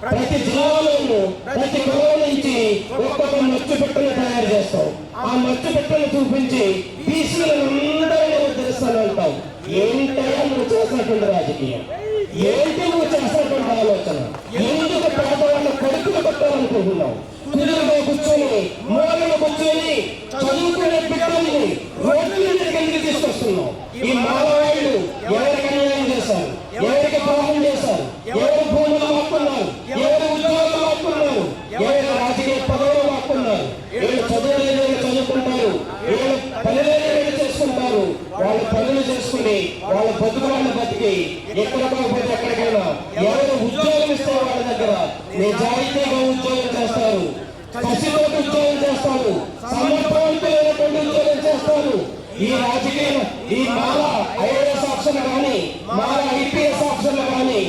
ప్రతి జిల్లాలోనూ ప్రతి కులం నుంచి ఒక్కొక్క మచ్చు పెట్టలు తయారు చేస్తావు. ఆ మచ్చు పెట్టలు చూపించి బీసీలను అందరూ ఉద్ధరిస్తాను అంటావు. ఏంటయ్యా నువ్వు చేసినటువంటి రాజకీయం? ఏంటి నువ్వు చేసినటువంటి ఆలోచన? ఎందుకు పేదవాళ్ళ కొడుకులు కొట్టాలనుకుంటున్నావు? కుదురుగా కూర్చొని, మూలలో కూర్చొని చదువుకునే బిడ్డల్ని రోడ్ల మీదకి ఎందుకు తీసుకొస్తున్నావు? ఈ మానవాళ్ళు ఎవరికి అన్యాయం చేశారు? ఎవరికి ద్రోహం చేశారు? ఎవరు భూములు మాక్కున్నారు? ఎవరు ఉద్యోగాలు మాక్కున్నారు? ఎవరు రాజకీయ పదవులు మాక్కున్నారు? వీళ్ళు చదువులేని చదువుకుంటారు, వీళ్ళు పనిలేని చేసుకుంటారు. వాళ్ళు పనులు చేసుకుని వాళ్ళ బతుకులను బతికి ఎక్కడికోకపోతే ఎక్కడికైనా ఎవరు ఉద్యోగం ఇస్తే వాళ్ళ దగ్గర నిజాయితీగా ఉద్యోగం చేస్తారు, కసితోటి ఉద్యోగం చేస్తారు, సమర్థవంతులైనటువంటి ఉద్యోగం చేస్తారు. ఈ రాజకీయం, ఈ మాల ఐఏఎస్ ఆఫీసర్లు కానీ, మాల ఐపీఎస్ ఆఫీసర్లు కానీ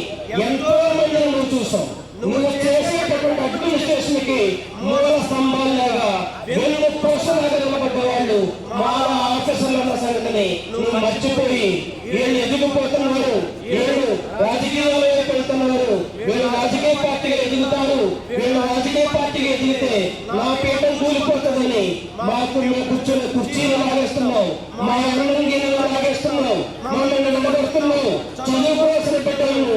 ఎంతో మందిని నువ్వు చూసావు. నువ్వు చేసేటటువంటి అడ్మినిస్ట్రేషన్ కి మూల స్తంభాలుగా వెన్ను పోషణగా నిలబడ్డ వాళ్ళు మాల ఆఫీసర్లు అన్న సంగతిని నువ్వు మర్చిపోయి వీళ్ళు ఎదిగిపోతున్నారు, వీళ్ళు రాజకీయాల్లో వెళ్తున్నారు, వీళ్ళు రాజకీయ పార్టీగా ఎదుగుతారు, వీళ్ళు రాజకీయ పార్టీగా ఎదిగితే నా పీఠం కూలిపోతుందని మాకు మేము కూర్చొని కుర్చీలు లాగేస్తున్నావు, మా అన్నంగిలు లాగేస్తున్నావు, మమ్మల్ని నిలబడుతున్నావు. చదువుకోవాల్సిన బిడ్డలను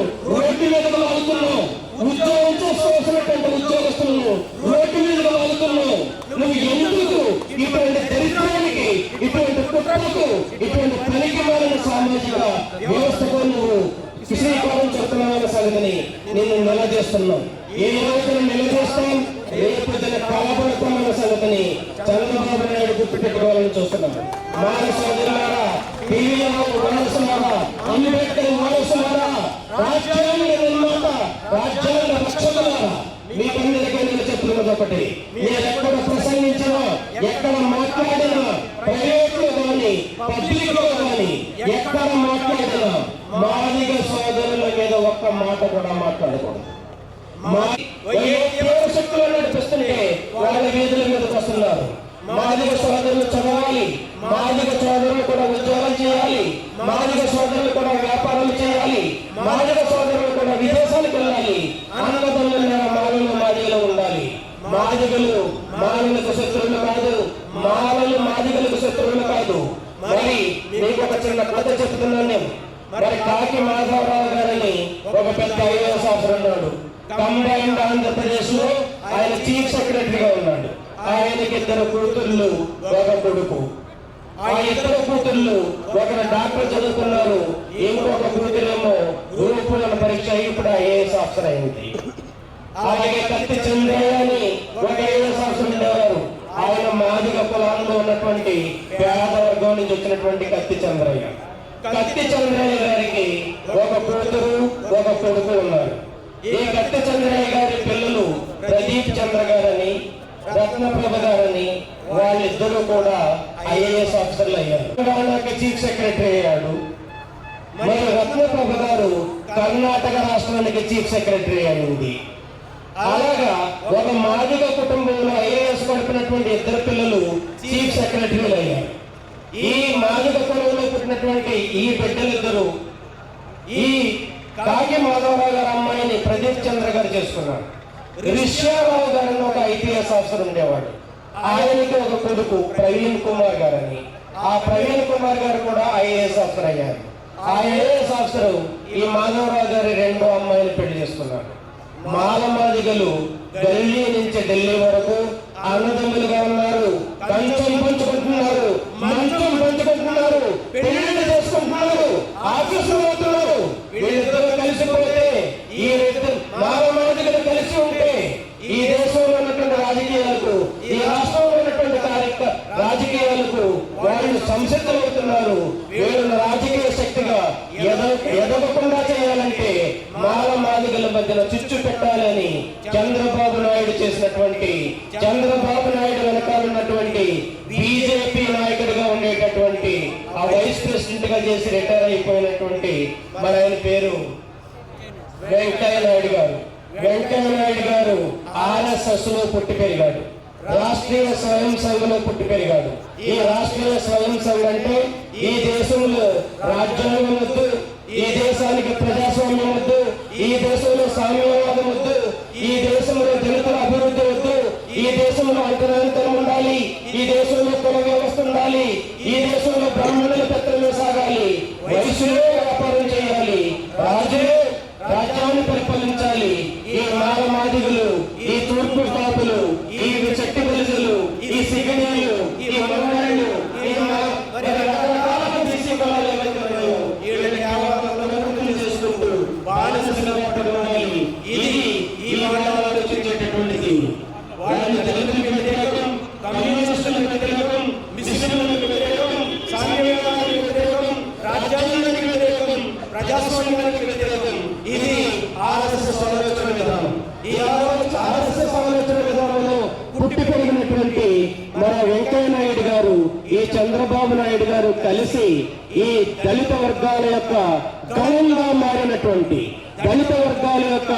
సంగతిని నిన్ను నిలదీస్తున్నాం. ఏ రోజున నిలదీస్తాం, రేపు దీన్ని కలబడతామన్న సంగతిని చంద్రబాబు నాయుడు గుర్తుపెట్టుకోవాలని చూస్తున్నాం. మాన సోదరులారా, వారసులారా, అంబేద్కర్ వారసులారా, రాజ్యాంగ నిర్మాత, రాజ్యాంగ రక్షకులారా, మీకందరికీ నేను చెప్తున్నది ఒకటి, మీరు ఎక్కడ ప్రసంగించినా, ఎక్కడ మాట్లాడినా, ప్రైవేట్ లో కానీ పబ్లిక్ లో కానీ ఎక్కడ మాట్లాడినా మాదిగ సోదరుల మీద ఒక్క మాట కూడా మాట్లాడకూడదు. శక్తులు నడిపిస్తుంటే వాళ్ళ వీధుల మీదకి వస్తున్నారు. మాదిగ సోదరులు చదవాలి, మాదిగ సోదరులు కూడా ఉద్యోగం చేయాలి, మాదిగ సోదరులు కూడా వ్యాపారాలు చేయాలి, మాదిగ సోదరులు కూడా విదేశాలకు వెళ్ళాలి. అన్నదమ్ముల మాలలు మాదిగలు ఉండాలి. మాదిగలు మాలలకు శత్రువులు కాదు, మాలలు మాదిగలకు శత్రువులు కాదు. మరి మీకు ఒక చిన్న కథ చెప్తున్నాను నేను. మరి కాకి మాధవరావు గారిని ఒక పెద్ద ఐఏఎస్ ఆఫీసర్ ఉన్నాడు. కంబైన్డ్ ఆంధ్రప్రదేశ్ లో ఆయన చీఫ్ సెక్రటరీగా ఉన్నాడు. ఆయనకి 2 కూతుళ్ళు, 1 కొడుకు. ఆ 2 కూతుళ్ళు ఒకరు డాక్టర్ చదువుకున్నారు, ఇంకొక కూతురేమో గ్రూప్ 1 పరీక్ష ఇప్పుడు ఐఏఎస్ ఆఫీసర్ అయింది. అలాగే కత్తి చంద్రయ్య అని ఒక ఐఏఎస్ ఆఫీసర్ ఉండేవారు. ఆయన మాదిగ కులాల్లో ఉన్నటువంటి పేద వర్గం నుంచి వచ్చినటువంటి కత్తి చంద్రయ్య. కత్తి చంద్రయ్య గారికి 1 కూతురు, 1 కొడుకు ఉన్నారు. ఈ కత్తి చంద్రయ్య గారి పిల్లలు ప్రదీప్ చంద్ర గారని, రత్నప్రభ గారని, వాళ్ళిద్దరూ కూడా ఐఏఎస్ ఆఫీసర్లు అయ్యారు. తెలంగాణకి చీఫ్ సెక్రటరీ అయ్యాడు. మరి రత్నప్రభ గారు కర్ణాటక రాష్ట్రానికి చీఫ్ సెక్రటరీ అయింది. అలాగా ఒక మాదిగ కుటుంబంలో ఐఏఎస్ పడిపినటువంటి 2 పిల్లలు చీఫ్ సెక్రటరీలు అయ్యారు. ఈ మాదిగ కులంలో పుట్టినటువంటి ఈ బిడ్డలిద్దరూ ఈ కాకి మాధవరావు గారు అమ్మాయిని ప్రదీప్ చంద్ర గారు చేసుకున్నారు. రిష్యారావు గారిని ఒక ఐపీఎస్ ఆఫీసర్ ఉండేవాడు. ఆయనకి 1 కొడుకు ప్రవీణ్ కుమార్ గారని. ఆ ప్రవీణ్ కుమార్ గారు కూడా ఐఏఎస్ ఆఫీసర్ అయ్యారు. ఆ ఐఏఎస్ ఆఫీసర్ ఈ మాధవరావు గారి 2 అమ్మాయిలు పెళ్లి చేసుకున్నారు. మాల మాదిగలు ఢిల్లీ నుంచి ఢిల్లీ వరకు అన్నదమ్ములుగా ఉన్నారు. కంచం పంచుకుంటున్నారు, మంచం పంచుకుంటున్నారు, పెళ్లి చేసుకుంటున్నారు, ఆఫీసులు అవుతున్నారు. వీళ్ళిద్దరూ కలిసిపోతే, ఈ మాల మాదిగలు కలిసి ఉంటే ఈ దేశంలో ఉన్నటువంటి రాజకీయాలకు, ఈ రాష్ట్రంలో ఉన్నటువంటి రాజకీయాలకు వాళ్ళు సంసిద్ధమవుతున్నారు. వీళ్ళని రాజకీయ శక్తిగా ఎదగకుండా చేయాలంటే మాల మాదిగల మధ్యన చిచ్చు పెట్టాలని చంద్రబాబు నాయుడు చేసినటువంటి, చంద్రబాబు నాయుడు వెనకాలన్నటువంటి బీజేపీ నాయకుడిగా ఉండేటటువంటి, ఆ వైస్ ప్రెసిడెంట్ గా చేసి రిటైర్ అయిపోయినటువంటి మరి ఆయన పేరు వెంకయ్య నాయుడు గారు. వెంకయ్య నాయుడు గారు ఆర్ఎస్ఎస్ లో పుట్టి పెరిగాడు. రాష్ట్రీయ స్వయం సంఘంలో పుట్టి పెరిగాడు. ఈ రాష్ట్రీయ స్వయం సంఘం అంటే ఈ దేశంలో రాజ్యాంగం వద్దు, ఈ దేశానికి ప్రజాస్వామ్యం వద్దు, ఈ దేశంలో సామ్యవాదం వద్దు, ఈ దేశంలో దళితుల అభివృద్ధి వద్దు, ఈ దేశంలో అంతరాంతరం ఉండాలి, ఈ దేశంలో కుల వ్యవస్థ ఉండాలి, ఈ దేశంలో బ్రాహ్మణుల పెత్తనమే సాగాలి, వైశ్యులే వ్యాపారం చేయాలి, రాజులే రాజ్యాన్ని పరిపాలించాలి. ఈ మాల మాదిగులు, ఈ తూర్పు కాపులు, ఈ చెట్టి బలిజలు, ఈ సిగనీలు, ఈ మగవాళ్ళు, ఈ రకరకాల బీసీ కులాలు వీళ్ళని చేసుకుంటూ బానిసలుగా ఉండాలి. ఇది ఈ వాళ్ళు ఆలోచించేటటువంటిది. వాళ్ళని దళితులకు వ్యతిరేకం, కమ్యూనిస్టులకు వ్యతిరేకం, ముస్లింలకు వ్యతిరేకం, సామ్యవాదానికి వ్యతిరేకం, రాజ్యాంగానికి వ్యతిరేకం, ప్రజాస్వామ్యానికి వ్యతిరేకం. ఇది ఆర్ఎస్ఎస్ ఆలోచన విధానం. ఈ ఆర్ఎస్ఎస్ ఆలోచన విధానంలో పుట్టి పెరిగినటువంటి మన వెంకయ్య నాయుడు గారు, ఈ చంద్రబాబు నాయుడు గారు కలిసి ఈ దళిత వర్గాల యొక్క గణంగా మారినటువంటి, దళిత వర్గాల యొక్క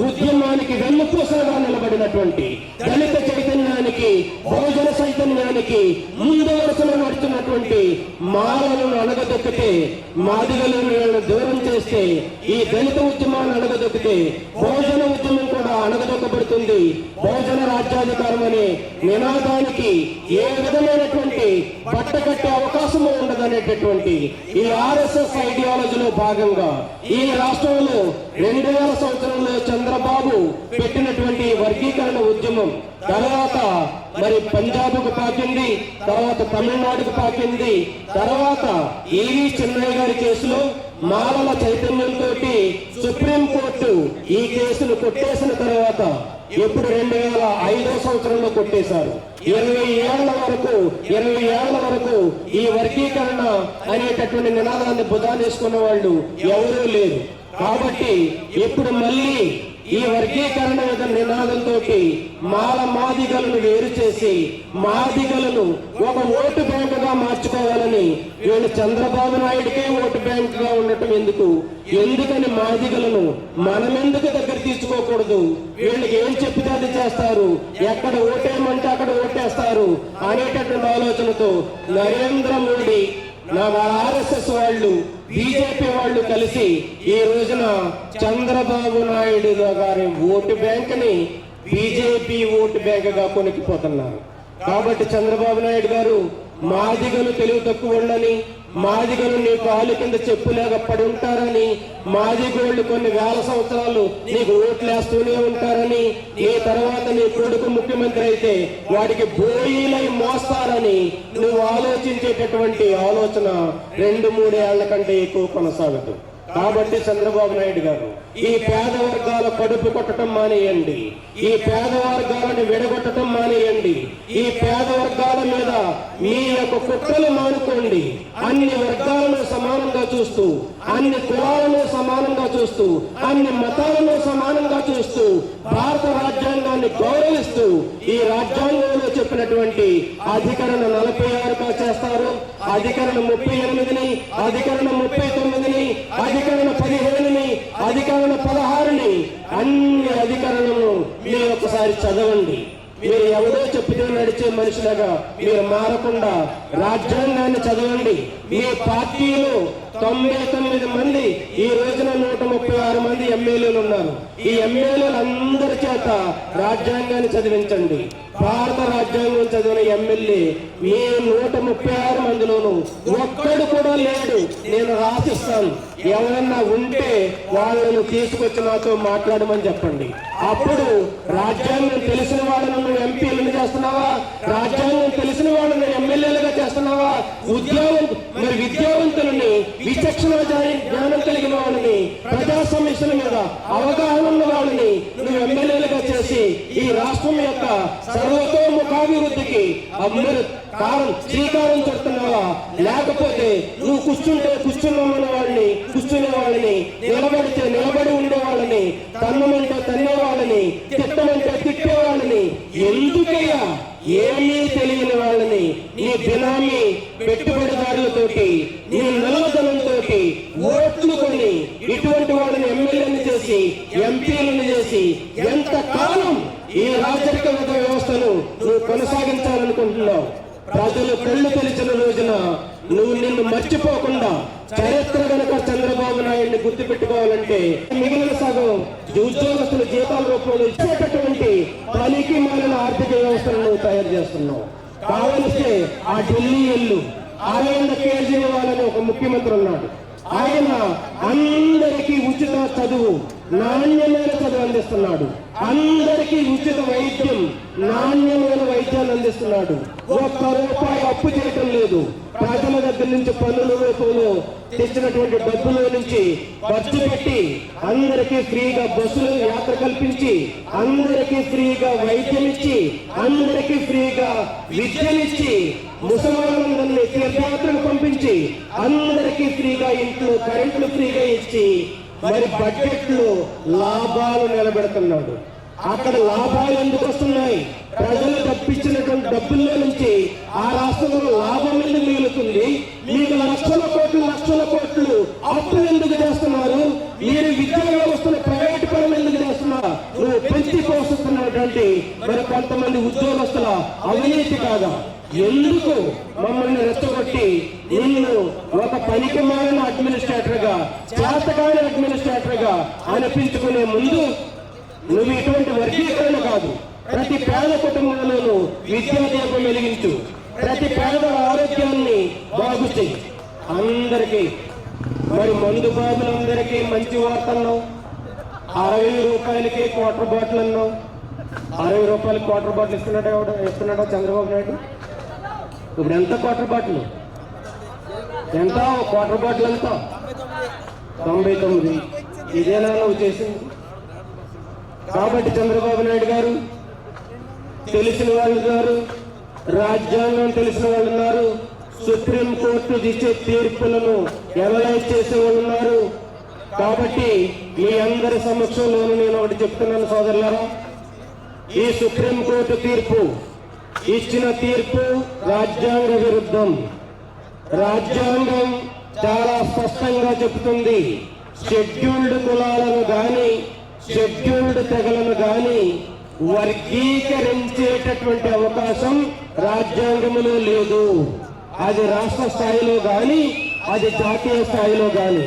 ఉద్యమానికి వెన్నుపూసలుగా నిలబడినటువంటి, దళిత చైతన్యానికి, బహుజన చైతన్యానికి ముందు వరుసలో నడుస్తున్నటువంటి మాలలను అణగదొక్కితే, మాదిగలను దూరం చేస్తే, ఈ దళిత ఉద్యమాన్ని అణగదొక్కితే బహుజన ఉద్యమం కూడా అణగదొక్కబడుతుంది. బహుజన రాజ్యాధికారం అనే నినాదానికి ఏ విధమైనటువంటి బట్ట కట్టే అవకాశము ఉండదనేటటువంటి ఈ RSS ఐడియాలజీలో భాగంగా ఈ రాష్ట్రంలో 2000 సంవత్సరంలో చంద్రబాబు పెట్టినటువంటి వర్గీకరణ ఉద్యమం తర్వాత మరి పంజాబ్కు పాకింది, తర్వాత తమిళనాడుకు పాకింది, తర్వాత ఈవి చెన్నై గారి కేసులో మాలల చైతన్యంతో సుప్రీంకోర్టు ఈ కేసును కొట్టేసిన తర్వాత ఎప్పుడు 2005 సంవత్సరంలో కొట్టేశారు. 20 ఏళ్ల వరకు ఈ వర్గీకరణ అనేటటువంటి నినాదాన్ని బుధానేసుకున్న వాళ్ళు ఎవరూ లేరు. కాబట్టి ఇప్పుడు మళ్ళీ ఈ వర్గీకరణ నినాదంతో మాదిగలను వేరు చేసి మాదిగలను ఒక ఓటు బ్యాంకుగా మార్చుకోవాలని వీళ్ళు చంద్రబాబు నాయుడికే ఓటు బ్యాంకుగా ఉండటం ఎందుకని మాదిగలను మనమెందుకు దగ్గర తీసుకోకూడదు, వీళ్ళకి ఏం చెప్పితే అది చేస్తారు, ఎక్కడ ఓటేయమంటే అక్కడ ఓటేస్తారు అనేటటువంటి ఆలోచనతో నరేంద్ర మోడీ RSS వాళ్ళు బీజేపీ వాళ్ళు కలిసి ఈ రోజున చంద్రబాబు నాయుడు గారి ఓటు బ్యాంక్ ని బీజేపీ ఓటు బ్యాంక్ గా కొనికిపోతున్నారు. కాబట్టి చంద్రబాబు నాయుడు గారు మాదిగలు తెలివి తక్కువ ఉండని, మాదిగలు నీ కాలు కింద చెప్పులేక పడి ఉంటారని, మాదిగోళ్ళు కొన్ని వేల సంవత్సరాలు నీకు ఓట్లేస్తూనే ఉంటారని, ఈ తర్వాత నీ కొడుకు ముఖ్యమంత్రి అయితే వాడికి బోయిలై మోస్తారని నువ్వు ఆలోచించేటటువంటి ఆలోచన 2-3 ఏళ్ల కంటే ఎక్కువ కొనసాగదు. కాబట్టి చంద్రబాబు నాయుడు గారు ఈ పేద వర్గాల కడుపు కొట్టడం మానేయండి, ఈ పేద వర్గాలను విడగొట్టడం మానేయండి, ఈ పేద వర్గాల మీద మీ యొక్క కుట్రలు మానుకోండి. అన్ని వర్గాలను సమానంగా చూస్తూ, అన్ని కులాలను సమానంగా చూస్తూ, అన్ని మతాలను సమానంగా చూస్తూ, భారత రాజ్యాంగాన్ని గౌరవిస్తూ ఈ రాజ్యాంగంలో చెప్పినటువంటి అధికరణ 46గా చేస్తారు, అధికరణ 38ని, అధికరణ 39ని, అధికరణ 15ని, అధికరణ 16ని, అన్ని అధికరణలను మీరు ఒకసారి చదవండి. మీరు ఎవరో చెప్పితే నడిచే మనుషులుగా మీరు మారకుండా రాజ్యాంగాన్ని చదవండి. మీ పార్టీలో 99 మంది, ఈ రోజున 136 మంది ఎమ్మెల్యేలు ఉన్నారు. ఈ ఎమ్మెల్యేలు అందరి చేత రాజ్యాంగాన్ని చదివించండి. భారత రాజ్యాంగం చదివిన ఎమ్మెల్యే మీ 136 మందిలోనూ ఒక్కడు కూడా లేడు. నేను రాసిస్తాను, ఎవరన్నా ఉంటే వాళ్ళను తీసుకొచ్చి నాతో మాట్లాడమని చెప్పండి. అప్పుడు రాజ్యాంగం తెలిసిన వాళ్ళను నువ్వు ఎంపీలను చేస్తున్నావా, రాజ్యాంగం తెలిసిన వాళ్ళను ఎమ్మెల్యేలుగా చేస్తున్నావా, విద్యావంతులని, విచక్షణ జ్ఞానం కలిగిన వాళ్ళని, ప్రజా సమస్యల మీద అవగాహన ఉన్న వాళ్ళని నువ్వు ఎమ్మెల్యేలుగా చేసి ఈ రాష్ట్రం యొక్క సర్వతోముఖాభివృద్ధికి శ్రీకారం చుడుతున్నావా, లేకపోతే నువ్వు కూర్చునే వాళ్ళని నిలబడితే నిలబడి ఉండే వాళ్ళని, తన్నమంటే తన్నే వాళ్ళని, తిట్టమంటే తిట్టే వాళ్ళని, ఎందుకయ్యా ఏమీ తెలియని వాళ్ళని నీ బినామీ పెట్టుబడిదారులతోటి, నీ నల్లధనంతో ఓట్లు కొని ఇటువంటి వాళ్ళని ఎమ్మెల్యేలను చేసి ఎంపీలను చేసి ఎంతకాలం ఈ రాజరిక వ్యవస్థను నువ్వు కొనసాగించాలనుకుంటున్నావు? ప్రజలు కళ్ళు తెలిసిన రోజున నిన్ను మర్చిపోకుండా చరిత్ర గనక చంద్రబాబు నాయుడిని గుర్తు పెట్టుకోవాలంటే మిగిలిన సగం ఉద్యోగస్తుల జీతాల రూపంలో ఇచ్చేటటువంటి పనికి మాలిన ఆర్థిక వ్యవస్థను నువ్వు తయారు చేస్తున్నావు. కావలిస్తే ఆ ఢిల్లీ ఇల్లు అరవింద్ కేజ్రీవాల్ అని ఒక ముఖ్యమంత్రి ఉన్నాడు. ఆయన అందరికీ ఉచిత చదువు, నాణ్యమైన చదువు అందిస్తున్నాడు. అందరికీ ఉచిత వైద్యం, నాణ్యమైన వైద్యాన్ని అందిస్తున్నాడు. ఒక్క రూపాయి అప్పు చేయటం లేదు. ప్రజల దగ్గర నుంచి పన్నుల రూపంలో తెచ్చినటువంటి డబ్బుల నుంచి ఖర్చు పెట్టి అందరికీ ఫ్రీగా బస్సులు యాత్ర కల్పించి, అందరికీ ఫ్రీగా వైద్యం ఇచ్చి, అందరికీ ఫ్రీగా విద్యనిచ్చి, ముసలివాళ్ళందరినీ తీర్థయాత్రకు పంపించి, అందరికీ ఫ్రీగా ఇంట్లో కరెంట్లు ఫ్రీగా ఇచ్చి, మరి బడ్జెట్ లో లాభాలు నిలబెడుతున్నాడు. అక్కడ లాభాలు ఎందుకు వస్తున్నాయి? ప్రజలు తప్పించినటువంటి డబ్బుల్లో నుంచి ఆ రాష్ట్రంలో లాభం ఎందుకు మిగులుతుంది? మీకు లక్షల కోట్లు అప్పులు ఎందుకు చేస్తున్నారు? మీరు విద్యా వ్యవస్థను ప్రైవేట్ పరం ఎందుకు చేస్తున్నారు? నువ్వు పెంచి పోషిస్తున్నటువంటి మరి కొంతమంది ఉద్యోగస్తుల అవినీతి కాదా? ఎందుకు మమ్మల్ని రెచ్చగొట్టి నిన్ను ఒక పనికి మాలిన అడ్మినిస్ట్రేటర్ గా, చేతకాని అడ్మినిస్ట్రేటర్ గా అనిపించుకునే ముందు నువ్వు ఇటువంటి వర్గీకరణ కాదు, ప్రతి పేద కుటుంబంలోనూ విద్యాదీపం వెలిగించు, ప్రతి పేద ఆరోగ్యాన్ని బాగు చెయ్యి. అందరికీ మరి మందు బాబులందరికీ మంచి వార్త అన్నావు. 60 రూపాయలకి క్వార్టర్ బాటిల్ అన్నావు. 60 రూపాయలకి క్వార్టర్ బాటిల్ ఇస్తున్నాడా చంద్రబాబు నాయుడు? ఇప్పుడు ఎంత క్వార్టర్ బాటిల్? ఎంత క్వార్టర్ బాటిల్ ఎంత? 99. ఇదేనా నువ్వు చేసింది? కాబట్టి చంద్రబాబు నాయుడు గారు, తెలిసిన వాళ్ళు ఉన్నారు, రాజ్యాంగం తెలిసిన వాళ్ళు ఉన్నారు, సుప్రీంకోర్టు ఇచ్చే తీర్పులను ఎనలైజ్ చేసే వాళ్ళు ఉన్నారు. కాబట్టి మీ అందరి సమక్షంలోనూ నేను ఒకటి చెప్తున్నాను సోదరులారా, ఈ సుప్రీంకోర్టు తీర్పు ఇచ్చిన తీర్పు రాజ్యాంగ విరుద్ధం. రాజ్యాంగం చాలా స్పష్టంగా చెబుతుంది, షెడ్యూల్డ్ కులాలను గాని షెడ్యూల్డ్ తెగలను గాని వర్గీకరించేటటువంటి అవకాశం రాజ్యాంగంలో లేదు. అది రాష్ట్ర స్థాయిలో గాని అది జాతీయ స్థాయిలో గాని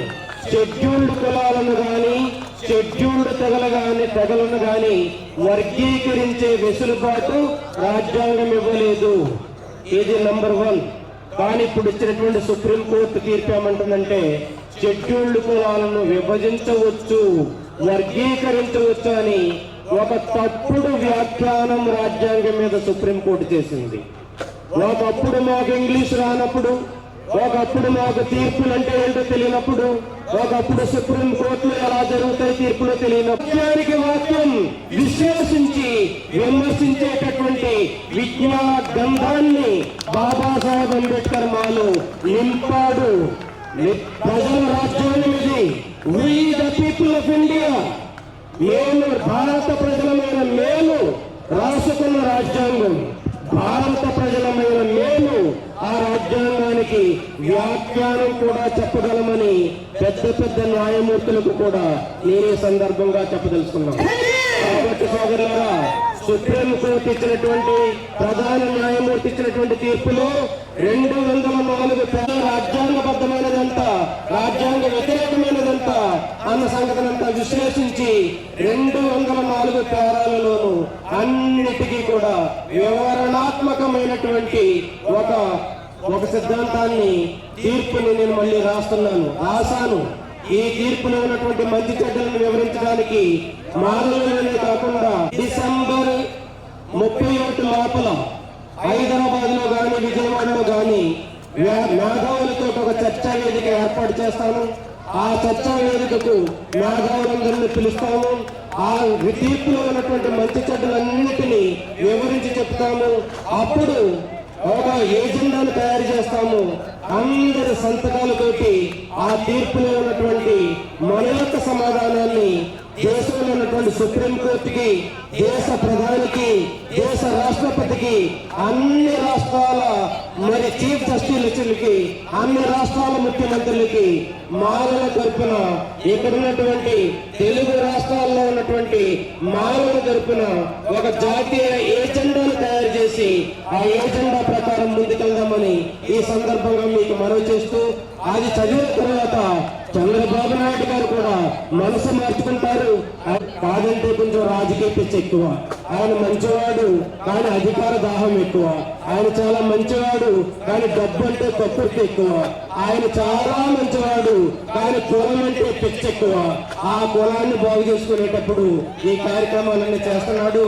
షెడ్యూల్డ్ కులాలను గాని షెడ్యూల్డ్ తెగలను గాని వర్గీకరించే వెసులుబాటు రాజ్యాంగం ఇవ్వలేదు. ఇది నంబర్ 1. కానీ ఇప్పుడు ఇచ్చినటువంటి సుప్రీంకోర్టు తీర్పు ఏమంటుందంటే షెడ్యూల్డ్ కులాలను విభజించవచ్చు, వర్గీకరించవచ్చు అని ఒక తప్పుడు వ్యాఖ్యానం రాజ్యాంగం మీద సుప్రీంకోర్టు చేసింది. ఒకప్పుడు మాకు ఇంగ్లీష్ రానప్పుడు, ఒకప్పుడు మాకు తీర్పులు అంటే ఏంటో తెలియనప్పుడు, ఒకప్పుడు సుప్రీంకోర్టులో ఎలా జరుగుతాయి తీర్పులు తెలియనప్పుడు వాక్యం విశ్లేషించి విమర్శించేటటువంటి విజ్ఞా గంధాన్ని బాబాసాహెబ్ అంబేద్కర్ మాలో నింపాడు. ప్రజల రాజ్యాంగం ఇది. We the people of India, మేము భారత ప్రజలమైన మేము రాసుకున్న రాజ్యాంగం, భారత ప్రజలమైన మేము ఆ రాజ్యాంగానికి వ్యాఖ్యానం కూడా చెప్పగలమని పెద్ద పెద్ద న్యాయమూర్తులకు కూడా నేనే సందర్భంగా చెప్పదలుచుకున్నాను. కాబట్టి సోదరులారా, సుప్రీంకోర్టు ఇచ్చినటువంటి ప్రధాన న్యాయమూర్తి ఇచ్చినటువంటి తీర్పులో 204 రాజ్యాంగబద్ధమైనదంతా, రాజ్యాంగ వ్యతిరేకమైనదంతా అన్న సంగతినంతా విశ్లేషించి 204 పేరాలలోనూ అన్నిటికీ కూడా వివరణాత్మకమైనటువంటి ఒక సిద్ధాంతాన్ని, తీర్పుని నేను మళ్ళీ రాశాను. ఈ తీర్పులో ఉన్నటువంటి మంచి చెడ్డలను వివరించడానికి మానవులనే కాకుండా డిసెంబర్ 31 లోపల హైదరాబాద్ లో గాని విజయవాడలో గాని మేధావులతో ఒక చర్చా వేదిక ఏర్పాటు చేస్తాను. ఆ చర్చా వేదికకు మేధావులందరినీ పిలుస్తాము. ఆ తీర్పులో ఉన్నటువంటి మంచి చెడ్డలన్నింటినీ వివరించి చెప్తాము. అప్పుడు ఒక ఏజెండాను తయారు చేస్తాము. అందరి సంతకాలతోటి ఆ తీర్పులో ఉన్నటువంటి మన యొక్క సమాధానాన్ని దేశంలో ఉన్నటువంటి సుప్రీంకోర్టుకి, దేశ ప్రధానికి, దేశ రాష్ట్రపతికి, అన్ని రాష్ట్రాల మరి చీఫ్ జస్టిస్లకి, అన్ని రాష్ట్రాల ముఖ్యమంత్రులకి మాలల తరపున, ఇక్కడ ఉన్నటువంటి తెలుగు రాష్ట్రాల్లో ఉన్నటువంటి మాలల తరపున ఒక జాతీయ ఏజెండాను తయారు చేసి ఆ ఏజెండా ప్రకారం ముందుకెళ్దామని ఈ సందర్భంగా మీకు మనవి చేస్తూ, అది చదివిన తర్వాత చంద్రబాబు నాయుడు గారు కూడా మనసు మార్చుకుంటారు. కాదంటే కొంచెం రాజకీయ పిచ్చి ఎక్కువ. ఆయన మంచివాడు కానీ అధికార దాహం ఎక్కువ. ఆయన చాలా మంచివాడు కానీ డబ్బు అంటే తప్పుడుకి ఎక్కువ. ఆయన చాలా మంచివాడు కానీ కులం అంటే పిచ్చి ఎక్కువ. ఆ కులాన్ని బాగు చేసుకునేటప్పుడు ఈ కార్యక్రమాలన్నీ చేస్తున్నాడు.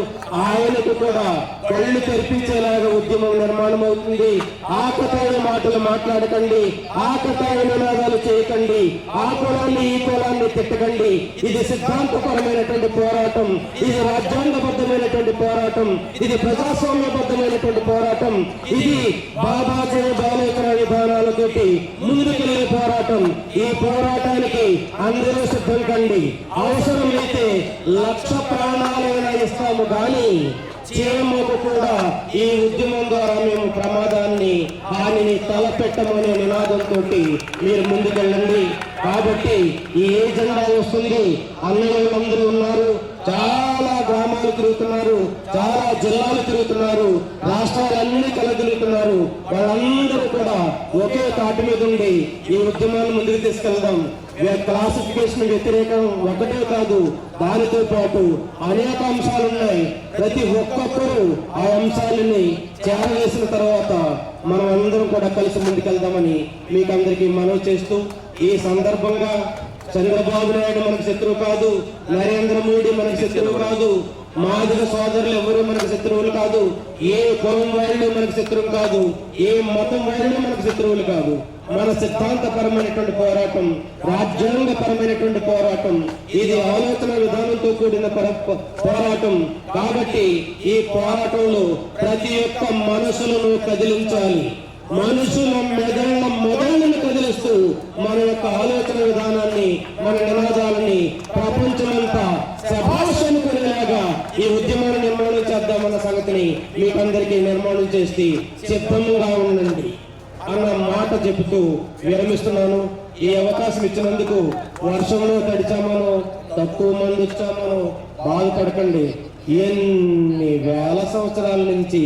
ఆయనకు కూడా కళ్ళు తెరిపించేలాగా ఉద్యమం నిర్మాణం అవుతుంది. ఆకతాయిన మాటలు మాట్లాడకండి, ఆకతాయిన నినాదాలు చేయకండి, ఆ కులాన్ని ఈ కులాన్ని తిట్టకండి. ఇది సిద్ధాంతపరమైనటువంటి పోరాటం, ఇది రాజ్యాంగబద్ధమైనటువంటి పోరాటం, ఇది ప్రజాస్వామ్యబద్ధమైనటువంటి పోరాటం, ఇది బాబాసాహెబ్ అంబేద్కర్ విధానాలతోటి ముందుకెళ్లే పోరాటం. ఈ పోరాటానికి అందరూ సిద్ధం కండి. అవసరమైతే 1,00,000 ప్రాణాలైనా ఇస్తాము కానీ చీమకు కూడా ఈ ఉద్యమం ద్వారా మేము ప్రమాదాన్ని, హానిని తలపెట్టమనే నినాదంతో మీరు ముందుకెళ్ళండి. కాబట్టి ఈ ఏజెండా వస్తుంది. అన్నయ్యలందరూ ఉన్నారు, చాలా గ్రామాలు తిరుగుతున్నారు, చాలా జిల్లాలు తిరుగుతున్నారు, రాష్ట్రాలన్నీ కలదిరుగుతున్నారు. వాళ్ళందరూ కూడా ఒకే తాటి మీద ఉండి ఈ ఉద్యమాన్ని ముందుకు తీసుకెళ్దాం. క్లాసిఫికేషన్ వ్యతిరేకం ఒకటే కాదు, దానితో పాటు అనేక అంశాలు ఉన్నాయి. ప్రతి ఒక్కొక్కరు ఆ అంశాలని చేరవేసిన తర్వాత మనం అందరం కూడా కలిసి ముందుకెళ్దామని మీకు అందరికీ మనవి చేస్తూ, ఈ సందర్భంగా చంద్రబాబు నాయుడు మనకు శత్రువు కాదు, నరేంద్ర మోడీ మనకు శత్రువు కాదు, మాదిగ సోదరులు ఎవరు మనకు శత్రువులు కాదు, ఏ కులం వాళ్ళు మనకు శత్రువు కాదు, ఏ మతం వాళ్ళు మనకు శత్రువులు కాదు. మన సిద్ధాంతపరమైనటువంటి పోరాటం, రాజ్యాంగపరమైనటువంటి పోరాటం, ఇది ఆలోచన విధానంతో కూడిన పోరాటం. కాబట్టి ఈ పోరాటంలో ప్రతి ఒక్క మనసులను కదిలించాలి. మనుషుల మొదళ్ళను కదిలిస్తూ మన యొక్క ఆలోచన విధానాన్ని, మన నినాదాలని ప్రపంచమంతా శభాష్ అనుకునేలాగా ఈ ఉద్యమాన్ని నిర్మాణం చేద్దామన్న సంగతిని మీకందరికీ నిర్మాణం చేసి సిద్ధంగా ఉండండి అన్న మాట చెబుతూ విరమిస్తున్నాను. ఈ అవకాశం ఇచ్చినందుకు వర్షంలో తడిచామనో, తక్కువ మంది వచ్చామనో బాధపడకండి. ఎన్ని వేల సంవత్సరాల నుంచి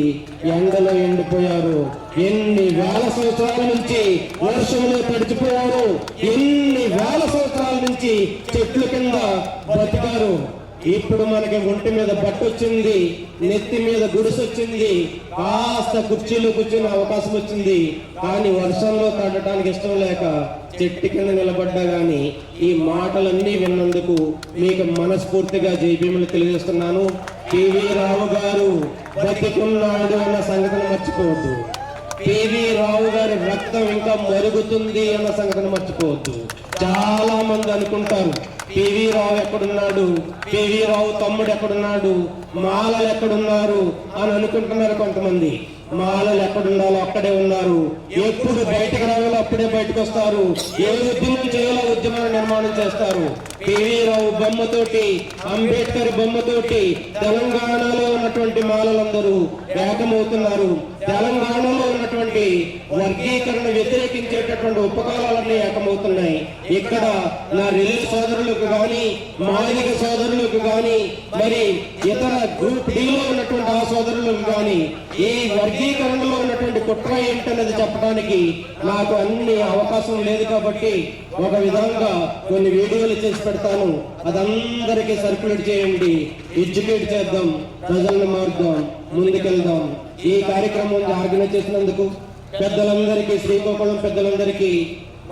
ఎండలో ఎండిపోయారు, ఎన్ని వేల సంవత్సరాల నుంచి వర్షంలో తడిచిపోయారు, ఎన్ని వేల సంవత్సరాల నుంచి చెట్ల కింద బతికారు. ఇప్పుడు మనకి ఒంటి మీద బట్ట వచ్చింది, నెత్తి మీద గుడిసె వచ్చింది, కాస్త కుర్చీలో కూర్చునే అవకాశం వచ్చింది. కానీ వర్షంలో తడటానికి ఇష్టం లేక చెట్టు కింద నిలబడ్డా గాని ఈ మాటలన్నీ విన్నందుకు మీకు మనస్ఫూర్తిగా జైభీములు తెలియజేస్తున్నాను. పివి రావు గారు బతికున్నాడు అన్న సంగతిని మర్చిపోవద్దు. పివి రావు గారి రక్తం ఇంకా మరుగుతుంది అన్న సంగతిని మర్చిపోవద్దు. చాలా మంది అనుకుంటారు పివి రావు ఎక్కడున్నాడు, పివి రావు తమ్ముడు ఎక్కడున్నాడు, మాలలు ఎక్కడున్నారు అని అనుకుంటున్నారు కొంతమంది. మాలలు ఎక్కడుండాలో అక్కడే ఉన్నారు. ఎప్పుడు బయటకు రావాలో అప్పుడే బయటకు వస్తారు. ఏ ఉద్యమం చేయాలో ఉద్యమాన్ని నిర్మాణం చేస్తారు. పివి రావు బొమ్మతోటి, అంబేద్కర్ బొమ్మతోటి తెలంగాణలో ఉన్నటువంటి మాలలందరూ ఏకమవుతున్నారు. తెలంగాణలో ఉన్నటువంటి వర్గీకరణ వ్యతిరేకించేటటువంటి ఉపకారాలన్నీ ఏకమవుతున్నాయి. ఇక్కడ నా రిలీజ్ సోదరులకు కానీ, మాదిగ సోదరులకు కానీ, మరి ఇతర గ్రూప్ డీలో ఉన్నటువంటి ఆ సోదరులకు కానీ ఈ వర్గీకరణలో ఉన్నటువంటి కుట్ర ఏంటన్నది చెప్పడానికి నాకు అన్ని అవకాశం లేదు. కాబట్టి ఒక విధంగా కొన్ని వీడియోలు చేసి పెడతాను, అదందరికీ సర్క్యులేట్ చేయండి, ఎడ్యుకేట్ చేద్దాం, ప్రజలను మారుద్దాం, ముందుకెళ్దాం. ఈ కార్యక్రమం ఆర్గనైజ్ చేసినందుకు పెద్దలందరికీ, శ్రీకాకుళం పెద్దలందరికీ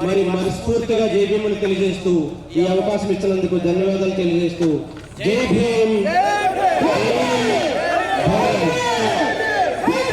మరి మనస్ఫూర్తిగా జైభీములు తెలియజేస్తూ, ఈ అవకాశం ఇచ్చినందుకు ధన్యవాదాలు తెలియజేస్తూ జై భీమ్.